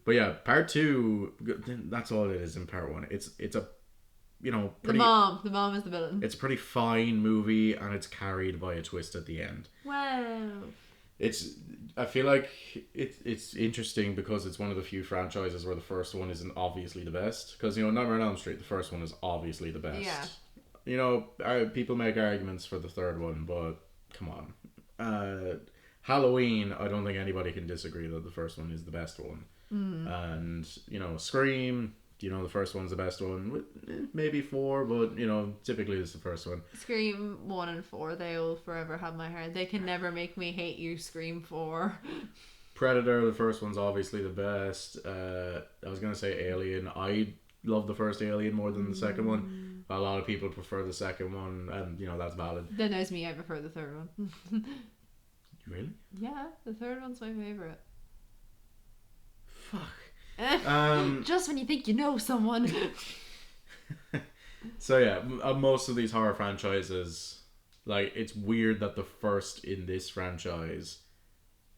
But yeah, Part 2. That's all it is in Part 1. It's a, pretty. The mom is the villain. It's a pretty fine movie, and it's carried by a twist at the end. Wow. I feel like it's interesting because it's one of the few franchises where the first one isn't obviously the best. Because, Nightmare on Elm Street, the first one is obviously the best. Yeah. People make arguments for the third one, but come on. Halloween, I don't think anybody can disagree that the first one is the best one. And, Scream, the first one's the best one. Maybe 4, but, typically it's the first one. Scream 1 and 4, they will forever have my heart. They can never make me hate you, Scream 4. Predator, the first one's obviously the best. I was going to say Alien. I love the first Alien more than the second one. A lot of people prefer the second one, and, that's valid. Then there's me, I prefer the third one. Really? Yeah, the third one's my favourite. Fuck. Just when you think you know someone. So yeah, most of these horror franchises, like, it's weird that the first in this franchise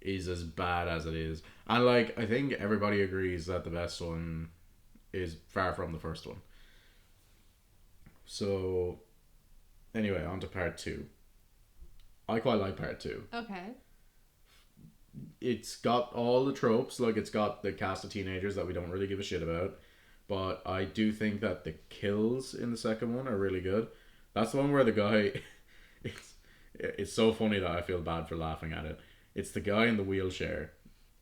is as bad as it is. And like, I think everybody agrees that the best one is far from the first one. So anyway, on to part two. I quite like part two. Okay. It's got all the tropes, like it's got the cast of teenagers that we don't really give a shit about. But I do think that the kills in the second one are really good. That's the one where the guy it's it's so funny that I feel bad for laughing at it. It's the guy in the wheelchair.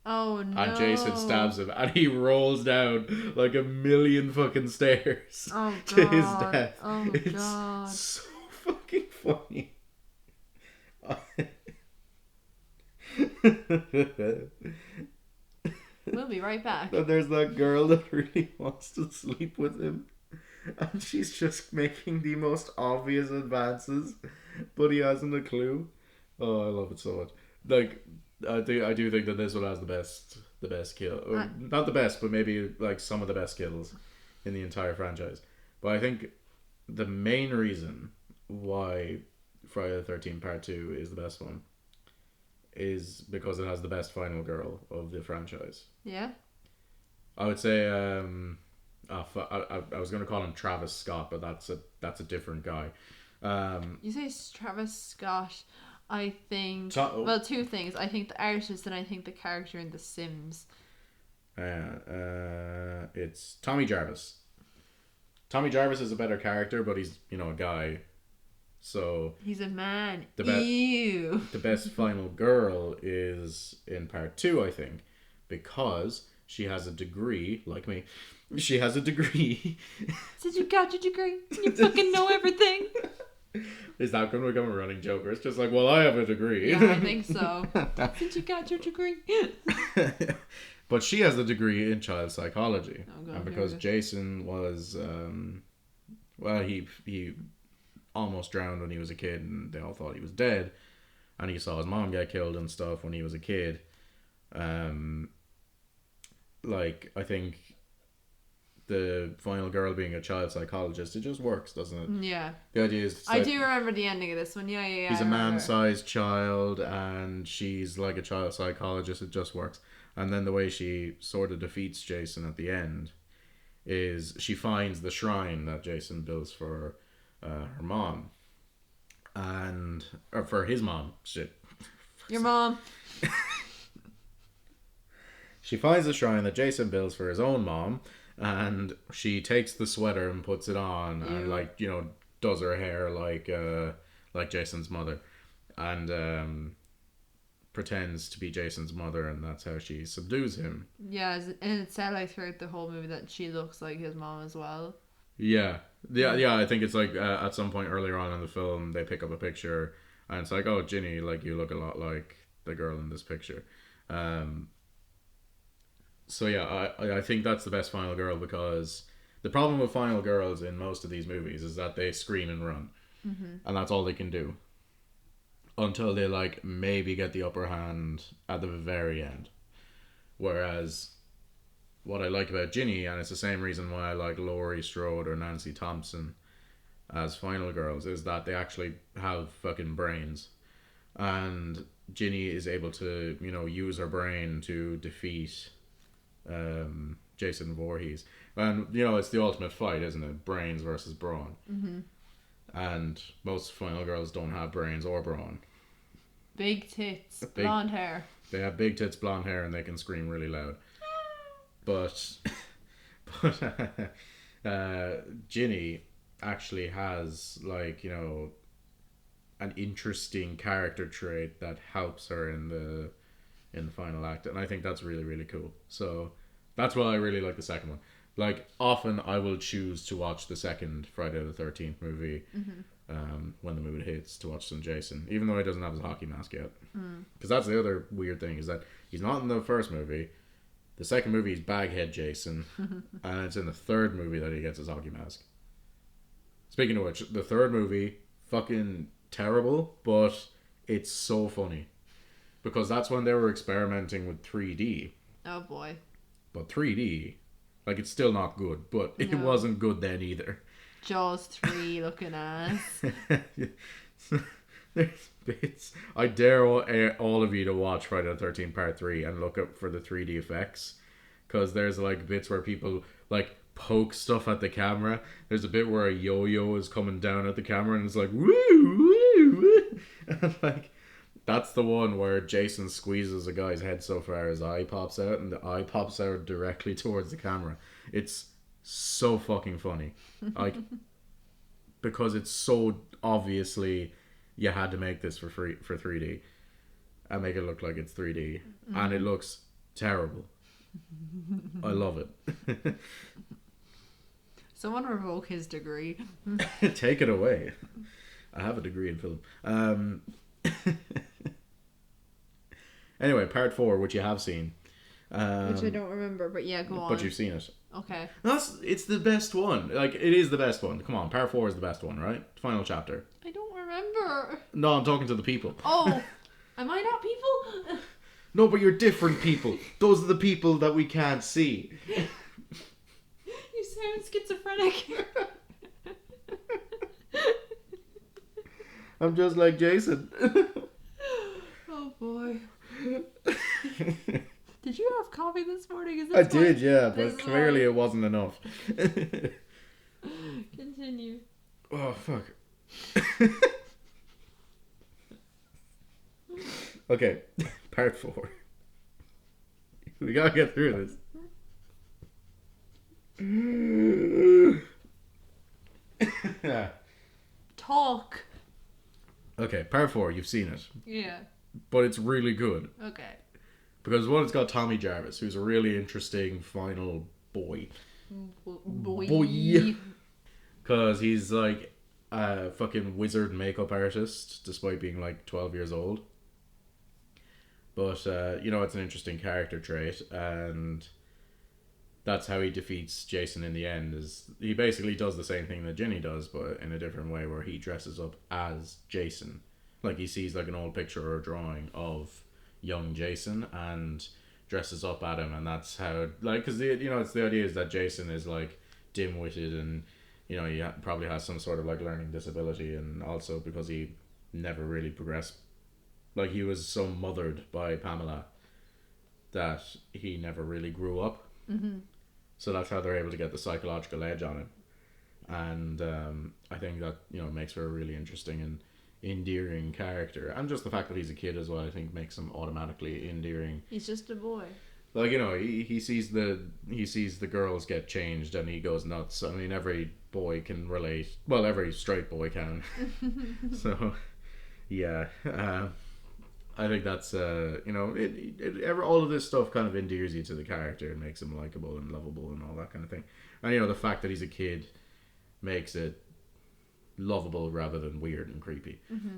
Oh no. And Jason stabs him and he rolls down like a million fucking stairs Oh to his god. death. Oh It's god. so fucking funny. We'll be right back. And there's that girl that really wants to sleep with him. And she's just making the most obvious advances, but he hasn't a clue. Oh, I love it so much. Like, I do think that this one has the best kill. Not the best, but maybe like some of the best kills in the entire franchise. But I think the main reason why Friday the 13th Part 2 is the best one is because it has the best final girl of the franchise. Yeah. I would say I was going to call him Travis Scott, but that's a different guy. You say Travis Scott. I think well, two things. I think the artist and I think the character in The Sims. It's Tommy Jarvis. Tommy Jarvis is a better character, but he's a guy. So he's a man. The best final girl is in part 2, I think, because she has a degree, like me. She has a degree. Since you got your degree, you fucking know everything. Is that going to become a running joke? Or it's just like, well, I have a degree. Yeah, I think so. Since you got your degree. But she has a degree in child psychology. Oh, God, and because Jason was, he almost drowned when he was a kid, and they all thought he was dead. And he saw his mom get killed and stuff when he was a kid. Like, I think the final girl being a child psychologist, it just works, doesn't it? Yeah. The idea is... I do remember the ending of this one. Yeah. He's a man-sized child, and she's like a child psychologist. It just works. And then the way she sort of defeats Jason at the end is she finds the shrine that Jason builds for her mom. Or for his mom. Shit. Your mom. She finds the shrine that Jason builds for his own mom, and she takes the sweater and puts it on. Ew. And does her hair like Jason's mother, and pretends to be Jason's mother, and that's how she subdues him. Yeah, and it said like throughout the whole movie that she looks like his mom as well. Yeah. I think it's like at some point earlier on in the film they pick up a picture and it's like, oh, Ginny, like, you look a lot like the girl in this picture. So yeah, I think that's the best final girl, because the problem with final girls in most of these movies is that they scream and run. Mm-hmm. And that's all they can do until they like maybe get the upper hand at the very end. Whereas what I like about Ginny, and it's the same reason why I like Laurie Strode or Nancy Thompson as final girls, is that they actually have fucking brains. And Ginny is able to, use her brain to defeat Jason Voorhees. And, it's the ultimate fight, isn't it? Brains versus brawn. Mm-hmm. And most final girls don't have brains or brawn. Big tits, blonde hair. They have big tits, blonde hair, and they can scream really loud. But Ginny actually has, like, an interesting character trait that helps her in the final act, and I think that's really, really cool. So that's why I really like the second one. Like, often I will choose to watch the second Friday the 13th movie when the mood hits, to watch some Jason, even though he doesn't have his hockey mask yet. Because that's the other weird thing, is that he's not in the first movie. The second movie is Baghead Jason, and it's in the third movie that he gets his hockey mask. Speaking of which, the third movie, fucking terrible, but it's so funny. Because that's when they were experimenting with 3D. Oh boy. But 3D, like, it's still not good, but it wasn't good then either. Jaws 3 looking ass. There's bits. I dare all of you to watch Friday the 13th Part 3 and look up for the 3D effects. Because there's like bits where people like poke stuff at the camera. There's a bit where a yo-yo is coming down at the camera and it's like, woo, woo, woo. And like, that's the one where Jason squeezes a guy's head so far his eye pops out and the eye pops out directly towards the camera. It's so fucking funny. Like, because it's so obviously you had to make this for 3D and make it look like it's 3D. And it looks terrible. I love it. Someone revoke his degree. Take it away. I have a degree in film. Anyway, part 4, which you have seen. Which I don't remember, but yeah, go on. But you've seen it. Okay. It's the best one. Like, it is the best one. Come on, part 4 is the best one, right? Final chapter. I don't remember. No, I'm talking to the people. Oh, am I not people? No, but you're different people. Those are the people that we can't see. You sound schizophrenic. I'm just like Jason. Oh boy. Did you have coffee this morning? Is this I did, yeah, but this clearly it wasn't enough. Continue. Oh, fuck. Okay, part 4. We gotta get through this. Talk. Okay, part 4, you've seen it. Yeah. But it's really good. Okay. Because one, it's got Tommy Jarvis, who's a really interesting final boy. Boy. Because he's like a fucking wizard makeup artist, despite being like 12 years old. But, it's an interesting character trait, and that's how he defeats Jason in the end. Is he basically does the same thing that Ginny does, but in a different way, where he dresses up as Jason. Like, he sees like an old picture or a drawing of young Jason and dresses up at him, and that's how, like, because it's the idea is that Jason is like dim-witted, and he probably has some sort of like learning disability, and also because he never really progressed. Like, he was so mothered by Pamela that he never really grew up. Mm-hmm. So that's how they're able to get the psychological edge on him. And I think that, makes for a really interesting and endearing character. And just the fact that he's a kid as well, I think, makes him automatically endearing. He's just a boy. Like, he sees the girls get changed and he goes nuts. I mean, every boy can relate. Well, every straight boy can. So, yeah. I think that's all of this stuff kind of endears you to the character and makes him likable and lovable and all that kind of thing. And the fact that he's a kid makes it lovable rather than weird and creepy. Mm-hmm.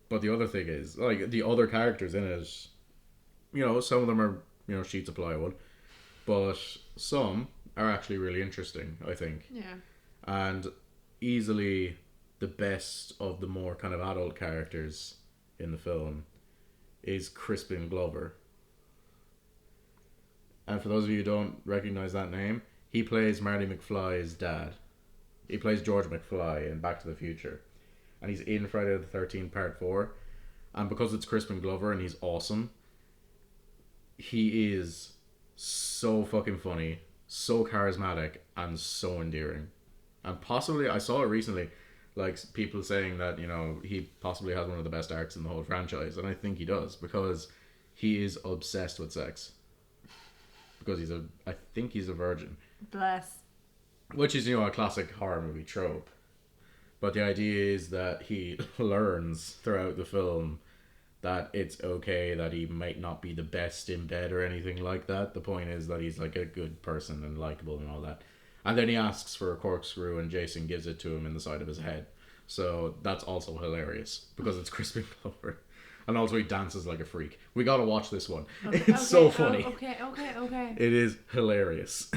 But the other thing is, like, the other characters in it, some of them are sheets of plywood, but some are actually really interesting, I think. Yeah. And easily the best of the more kind of adult characters in the film is Crispin Glover. And for those of you who don't recognize that name, he plays Marty McFly's dad. He plays George McFly in Back to the Future. And he's in Friday the 13th Part 4. And because it's Crispin Glover and he's awesome, he is so fucking funny, so charismatic, and so endearing. And possibly, I saw it recently, like, people saying that, he possibly has one of the best arcs in the whole franchise. And I think he does, because he is obsessed with sex. Because I think he's a virgin. Bless. Which is, a classic horror movie trope. But the idea is that he learns throughout the film that it's okay that he might not be the best in bed or anything like that. The point is that he's like a good person and likable and all that. And then he asks for a corkscrew and Jason gives it to him in the side of his head. So that's also hilarious because it's Crispin Glover. And also he dances like a freak. We gotta watch this one. Okay, It's so funny. Okay. It is hilarious.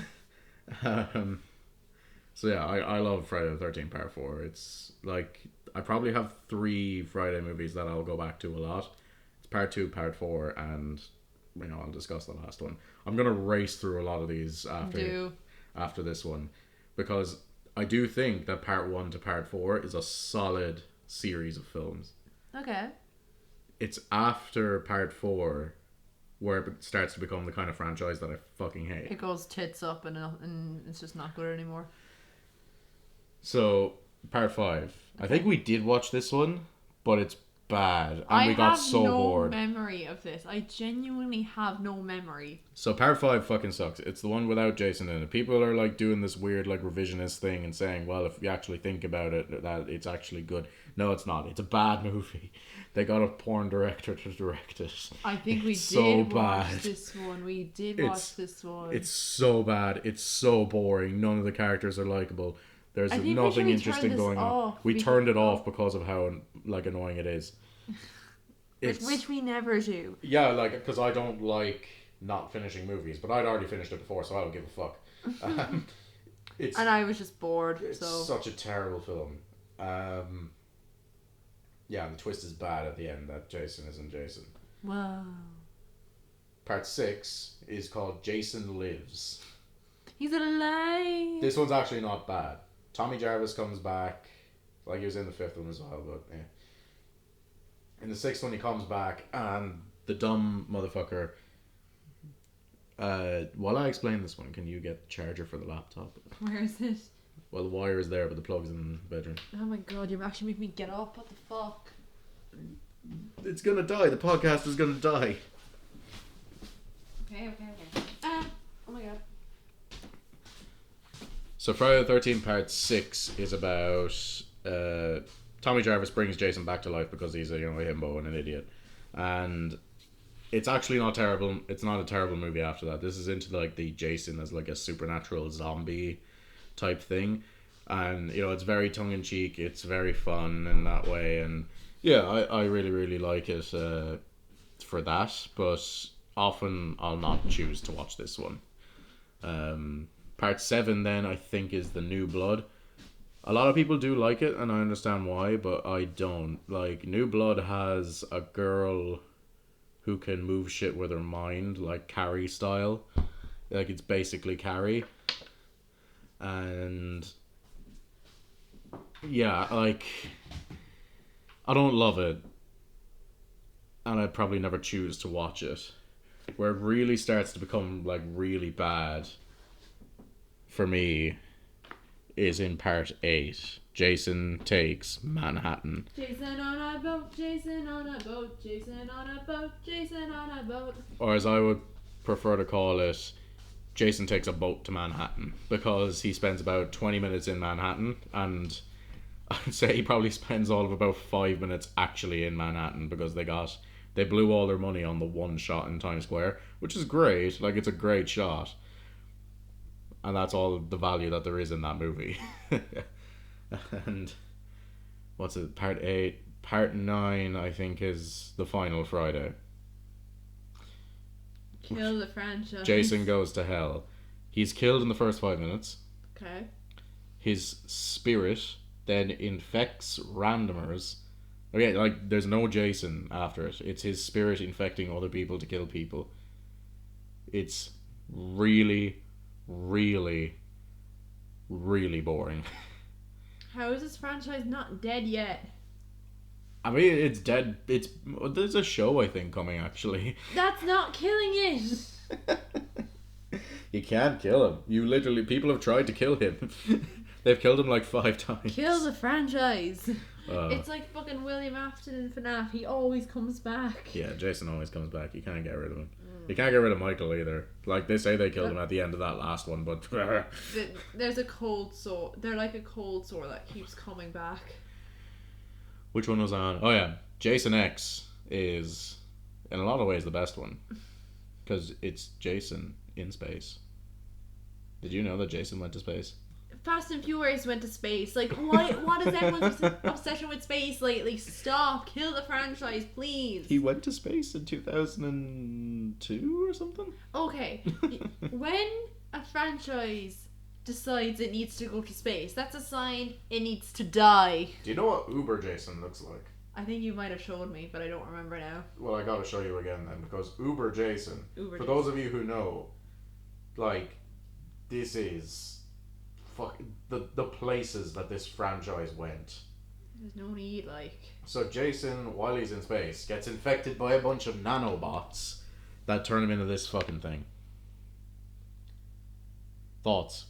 So yeah, I love Friday the 13th Part 4. It's like, I probably have 3 Friday movies that I'll go back to a lot. It's Part 2, Part 4, and I'll discuss the last one. I'm gonna race through a lot of these after this one. because I do think that part 1 to part 4 is a solid series of films. Okay. It's after part 4 where it starts to become the kind of franchise that I fucking hate. It goes tits up and it's just not good anymore. So, part 5. I think we did watch this one, but it's bad. And we got so bored. I have no memory of this. I genuinely have no memory. So, part 5 fucking sucks. It's the one without Jason in it. People are like doing this weird like revisionist thing and saying, well, if you actually think about it, that it's actually good. No, it's not. It's a bad movie. They got a porn director to direct it. I think we did watch this one. We did watch this one. It's so bad. It's so boring. None of the characters are likable. There's nothing interesting going on. We turned it off because of how like annoying it is. Which we never do. Yeah, like, because I don't like not finishing movies, but I'd already finished it before, so I don't give a fuck. And I was just bored. It's such a terrible film. Yeah, and the twist is bad at the end that Jason isn't Jason. Wow. Part 6 is called Jason Lives. He's alive. This one's actually not bad. Tommy Jarvis comes back. Like, he was in the 5th one as well, but yeah. In the 6th one, he comes back, and the dumb motherfucker... while I explain this one, can you get the charger for the laptop? Where is it? Well, the wire is there, but the plug's in the bedroom. Oh my god, you're actually making me get up. What the fuck? It's gonna die. The podcast is gonna die. Okay. Oh my god. So Friday the 13th part 6 is about Tommy Jarvis brings Jason back to life because he's a himbo and an idiot, and it's actually not terrible. It's not a terrible movie after that. This is into like the Jason as like a supernatural zombie type thing, and it's very tongue-in-cheek. It's very fun in that way, and yeah, I really like it for that, but often I'll not choose to watch this one. Part 7 then I think is the New Blood. A lot of people do like it, and I understand why, but I don't. Like, New Blood has a girl who can move shit with her mind, like Carrie style. Like, it's basically Carrie. And yeah, like, I don't love it, and I'd probably never choose to watch it. Where it really starts to become like really bad for me is in part 8. Jason takes Manhattan. Jason on a boat, Jason on a boat, Jason on a boat, Jason on a boat. Or as I would prefer to call it, Jason takes a boat to Manhattan, because he spends about 20 minutes in Manhattan, and I'd say he probably spends all of about 5 minutes actually in Manhattan, because they blew all their money on the one shot in Times Square, which is great. Like, it's a great shot, and that's all the value that there is in that movie. And what's it, part 8? Part 9 I think is the final Friday. Kill the franchise. Jason goes to hell. He's killed in the first 5 minutes. Okay. His spirit then infects randomers. Okay, like, there's no Jason after it. It's his spirit infecting other people to kill people. It's really boring. How is this franchise not dead yet? I mean, it's dead. There's a show, I think, coming, actually. That's not killing it! You can't kill him. People have tried to kill him. They've killed him like 5 times. Kill the franchise! It's like fucking William Afton in FNAF. He always comes back. Yeah, Jason always comes back. You can't get rid of him. You can't get rid of Michael either. Like, they say they killed him at the end of that last one, but... There's a cold sore. They're like a cold sore that keeps coming back. Which one was I on? Oh yeah, Jason X is in a lot of ways the best one, because it's Jason in space. Did you know that Jason went to space? Fast and Furious went to space. Like, what is everyone's obsession with space lately? Stop. Kill the franchise, please. He went to space in 2002 or something? Okay. When a franchise decides it needs to go to space, that's a sign it needs to die. Do you know what Uber Jason looks like? I think you might have showed me, but I don't remember now. Well, I gotta show you again then, because Uber Jason, those of you who know, like, this is fuck the places that this franchise went. There's no need, like. So Jason, while he's in space, gets infected by a bunch of nanobots that turn him into this fucking thing. Thoughts?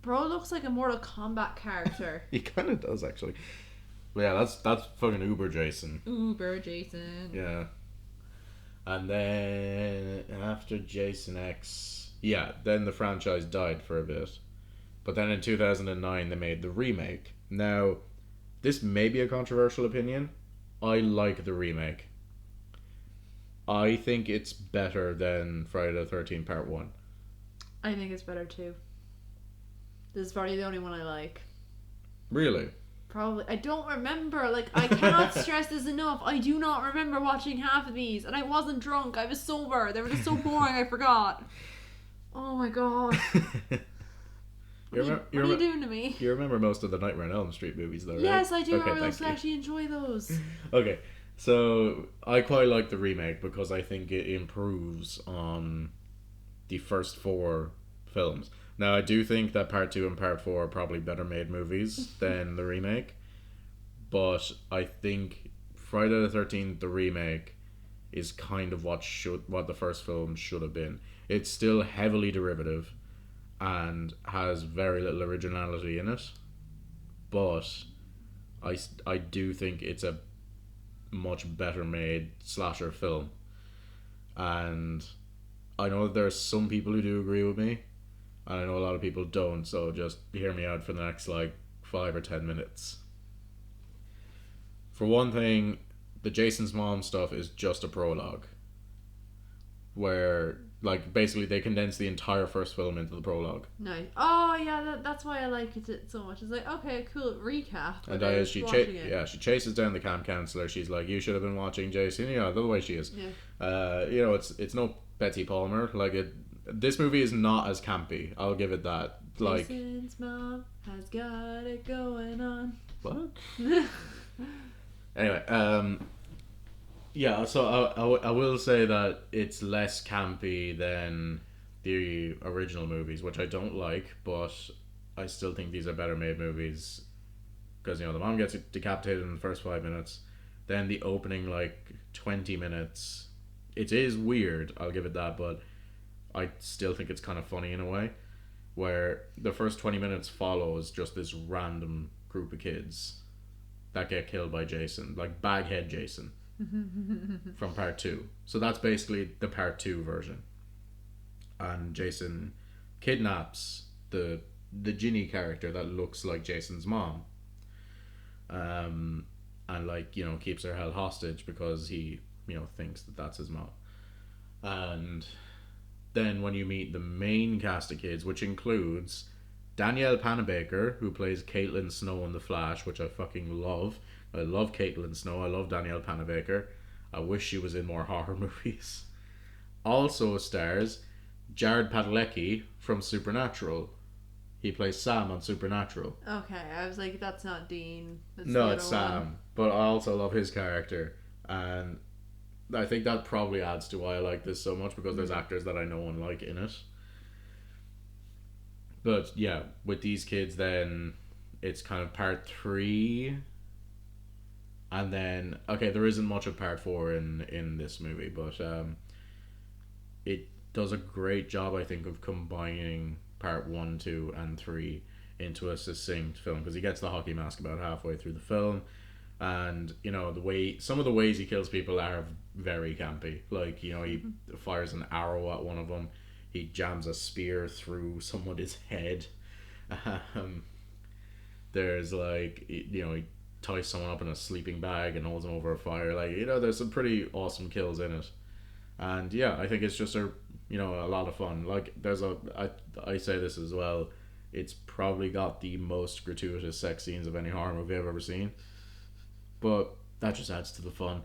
Bro looks like a Mortal Kombat character. He kind of does, actually. But yeah, that's fucking Uber Jason. Uber Jason. Yeah. And then after Jason X, yeah, then the franchise died for a bit. But then in 2009 they made the remake. Now, this may be a controversial opinion. I like the remake. I think it's better than Friday the 13th Part 1. I think it's better too. This is probably the only one I like. Really? Probably. I don't remember. Like, I cannot stress this enough. I do not remember watching half of these. And I wasn't drunk. I was sober. They were just so boring I forgot. Oh my god. What are you doing to me? You remember most of the Nightmare on Elm Street movies though, right? Yes, I do. Okay, I also actually enjoy those. Okay. So, I quite like the remake because I think it improves on the first 4 films. Now, I do think that Part 2 and Part 4 are probably better made movies than the remake. But I think Friday the 13th, the remake, is kind of what the first film should have been. It's still heavily derivative and has very little originality in it. But I do think it's a much better made slasher film. And I know there's some people who do agree with me. And I know a lot of people don't, so just hear me out for the next, 5 or 10 minutes. For one thing, the Jason's mom stuff is just a prologue. Where, basically they condense the entire first film into the prologue. Nice. Oh, yeah, that's why I like it so much. It's like, okay, cool, recap. And she chases down the camp counselor. She's like, you should have been watching Jason. The way she is. Yeah. It's no Betsy Palmer. This movie is not as campy. I'll give it that. Jason's mom has got it going on. What? Anyway, yeah. So I will say that it's less campy than the original movies, which I don't like, but I still think these are better made movies because the mom gets decapitated in the first 5 minutes, then the opening 20 minutes. It is weird. I'll give it that, but I still think it's kind of funny in a way, where the first 20 minutes follows just this random group of kids that get killed by Jason, like Baghead Jason from Part 2. So that's basically the Part 2 version. And Jason kidnaps the Ginny character that looks like Jason's mom. And keeps her held hostage because he, thinks that that's his mom. And then when you meet the main cast of kids, which includes Danielle Panabaker, who plays Caitlin Snow in The Flash, which I fucking love. I love Caitlin Snow. I love Danielle Panabaker. I wish she was in more horror movies. Also stars Jared Padalecki from Supernatural. He plays Sam on Supernatural. Okay, I was like, that's not Dean. No, it's Sam. But I also love his character. And I think that probably adds to why I like this so much, because there's actors that I know and like in it. But yeah, with these kids then, it's kind of Part 3. And then, okay, there isn't much of Part 4 in this movie, but it does a great job, I think, of combining Part 1, 2, and 3 into a succinct film, because he gets the hockey mask about halfway through the film. And some of the ways he kills people are very campy. He fires an arrow at one of them. He jams a spear through somebody's head. There's he ties someone up in a sleeping bag and holds them over a fire. There's some pretty awesome kills in it. And yeah, I think it's just a lot of fun. I say this as well. It's probably got the most gratuitous sex scenes of any horror movie I've ever seen. But that just adds to the fun.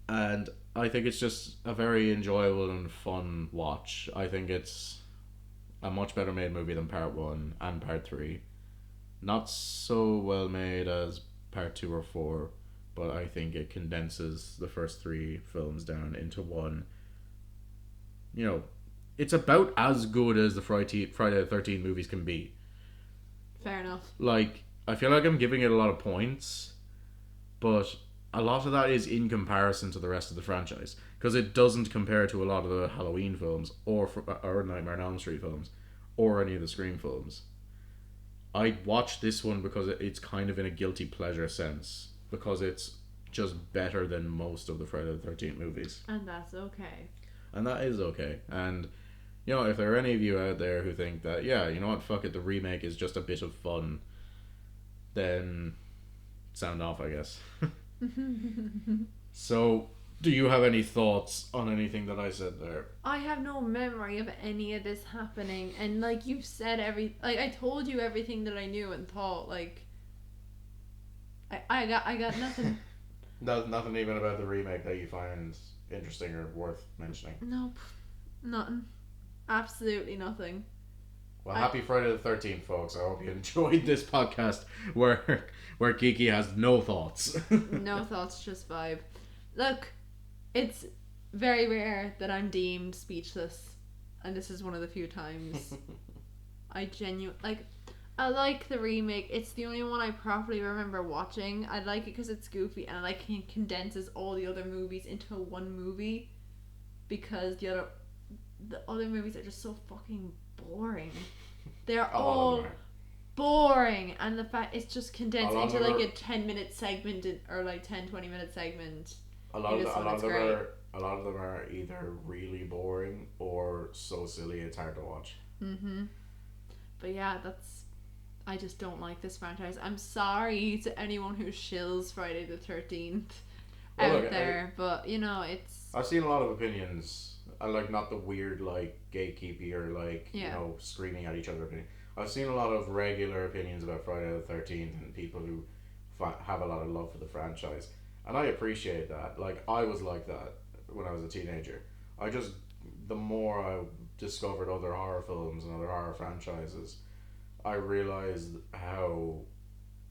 And I think it's just a very enjoyable and fun watch. I think it's a much better made movie than Part 1 and Part 3. Not so well made as Part 2 or 4, but I think it condenses the first 3 films down into one, it's about as good as the Friday the 13th movies can be. Fair enough. Like, I feel like I'm giving it a lot of points, but a lot of that is in comparison to the rest of the franchise, because it doesn't compare to a lot of the Halloween films or Nightmare on Elm Street films or any of the Scream films. I watched this one because it's kind of in a guilty pleasure sense, because it's just better than most of the Friday the 13th movies. And that's okay. And that is okay. And, you know, if there are any of you out there who think that, yeah, you know what, fuck it, the remake is just a bit of fun, then sound off, I guess. So, do you have any thoughts on anything that I said there? I have no memory of any of this happening, and like you said, I told you everything that I knew and thought. Like, I got nothing. Nothing even about the remake that you find interesting or worth mentioning. Nope, nothing. Absolutely nothing. Well, happy Friday the 13th, folks. I hope you enjoyed this podcast where Kiki has no thoughts. No thoughts, just vibe. Look, it's very rare that I'm deemed speechless, and this is one of the few times. I like the remake. It's the only one I properly remember watching. I like it because it's goofy and like it condenses all the other movies into one movie, because the other movies are just so fucking boring. They're all boring, and the fact it's just condensed into like a 10-minute segment or like 10-20-minute segment. A lot of them are either really boring or so silly it's hard to watch. But yeah, I just don't like this franchise. I'm sorry to anyone who shills Friday the 13th out there, but you know, I've seen a lot of opinions. I like not the weird like gatekeepy or like you know screaming at each other opinion. I've seen a lot of regular opinions about Friday the 13th and people who have a lot of love for the franchise, and I appreciate that. Like, I was like that when I was a teenager. The more I discovered other horror films and other horror franchises, I realized how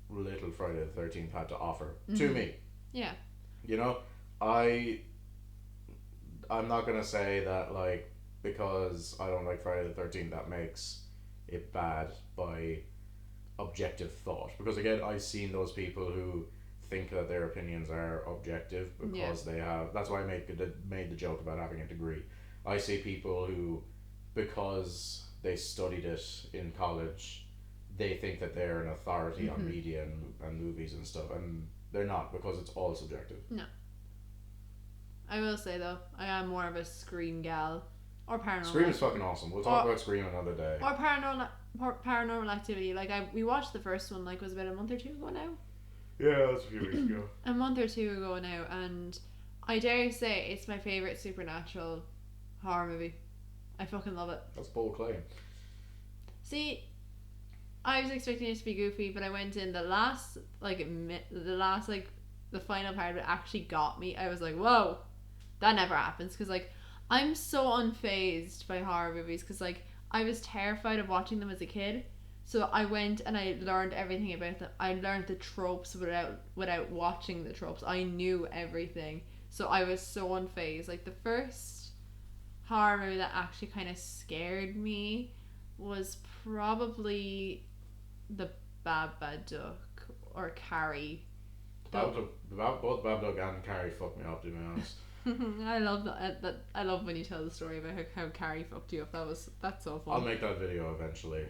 little Friday the 13th had to offer to me. Yeah. You know, I'm not gonna say that like because I don't like Friday the 13th that makes it bad by objective thought, because again I've seen those people who think that their opinions are objective because they have. That's why I made the joke about having a degree. I see people who, because they studied it in college, they think that they're an authority on media and movies and stuff, and they're not, because it's all subjective. No. I will say though, I am more of a Scream gal. Or Paranormal. Scream is fucking awesome. We'll talk about Scream another day. Or Paranormal Activity. Like, we watched the first one, like, was it about a month or two ago now? Yeah, that's a few weeks ago. A month or two ago now, and I dare say it's my favourite supernatural horror movie. I fucking love it. That's bold claim. See, I was expecting it to be goofy, but I went in the final part of it actually got me. I was like, whoa, that never happens, because like I'm so unfazed by horror movies, because like I was terrified of watching them as a kid, so I went and I learned everything about them. I learned the tropes without watching the tropes. I knew everything, so I was so unfazed. Like, the first horror movie that actually kind of scared me was probably the Babadook or Carrie. Both Babadook and Carrie fucked me up, to be honest. I love that. I love when you tell the story about how Carrie fucked you up. That's so fun. I'll make that video eventually.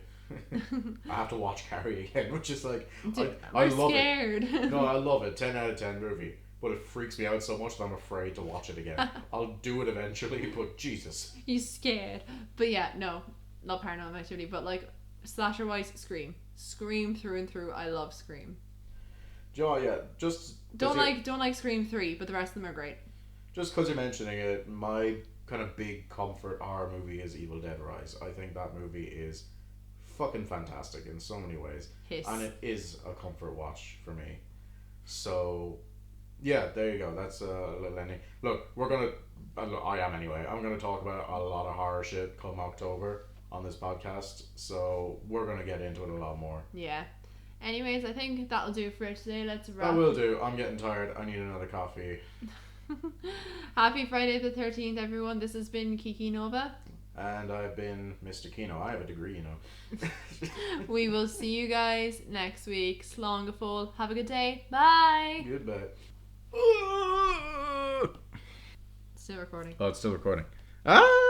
I have to watch Carrie again, which is like, Dude, I we're love scared. it. No, I love it. 10 out of 10 movie. But it freaks me out so much that I'm afraid to watch it again. I'll do it eventually, but Jesus. You scared. But yeah, no, not Paranormal Activity, but like slasher wise, Scream through and through. I love Scream. Joe, yeah, just don't like Scream 3, but the rest of them are great. Just because you're mentioning it, my kind of big comfort horror movie is Evil Dead Rise. I think that movie is fucking fantastic in so many ways. And it is a comfort watch for me. So, yeah, there you go. That's a little ending. Look, I am anyway. I'm going to talk about a lot of horror shit come October on this podcast. So, we're going to get into it a lot more. Yeah. Anyways, I think that'll do for today. Let's wrap. That will do. I'm getting tired. I need another coffee. Happy Friday the 13th, everyone. This has been Kiki Nova. And I've been Mister Kino. I have a degree, you know. We will see you guys next week. Slongafol. Have a good day. Bye. Goodbye. Still recording. Oh, it's still recording. Ah!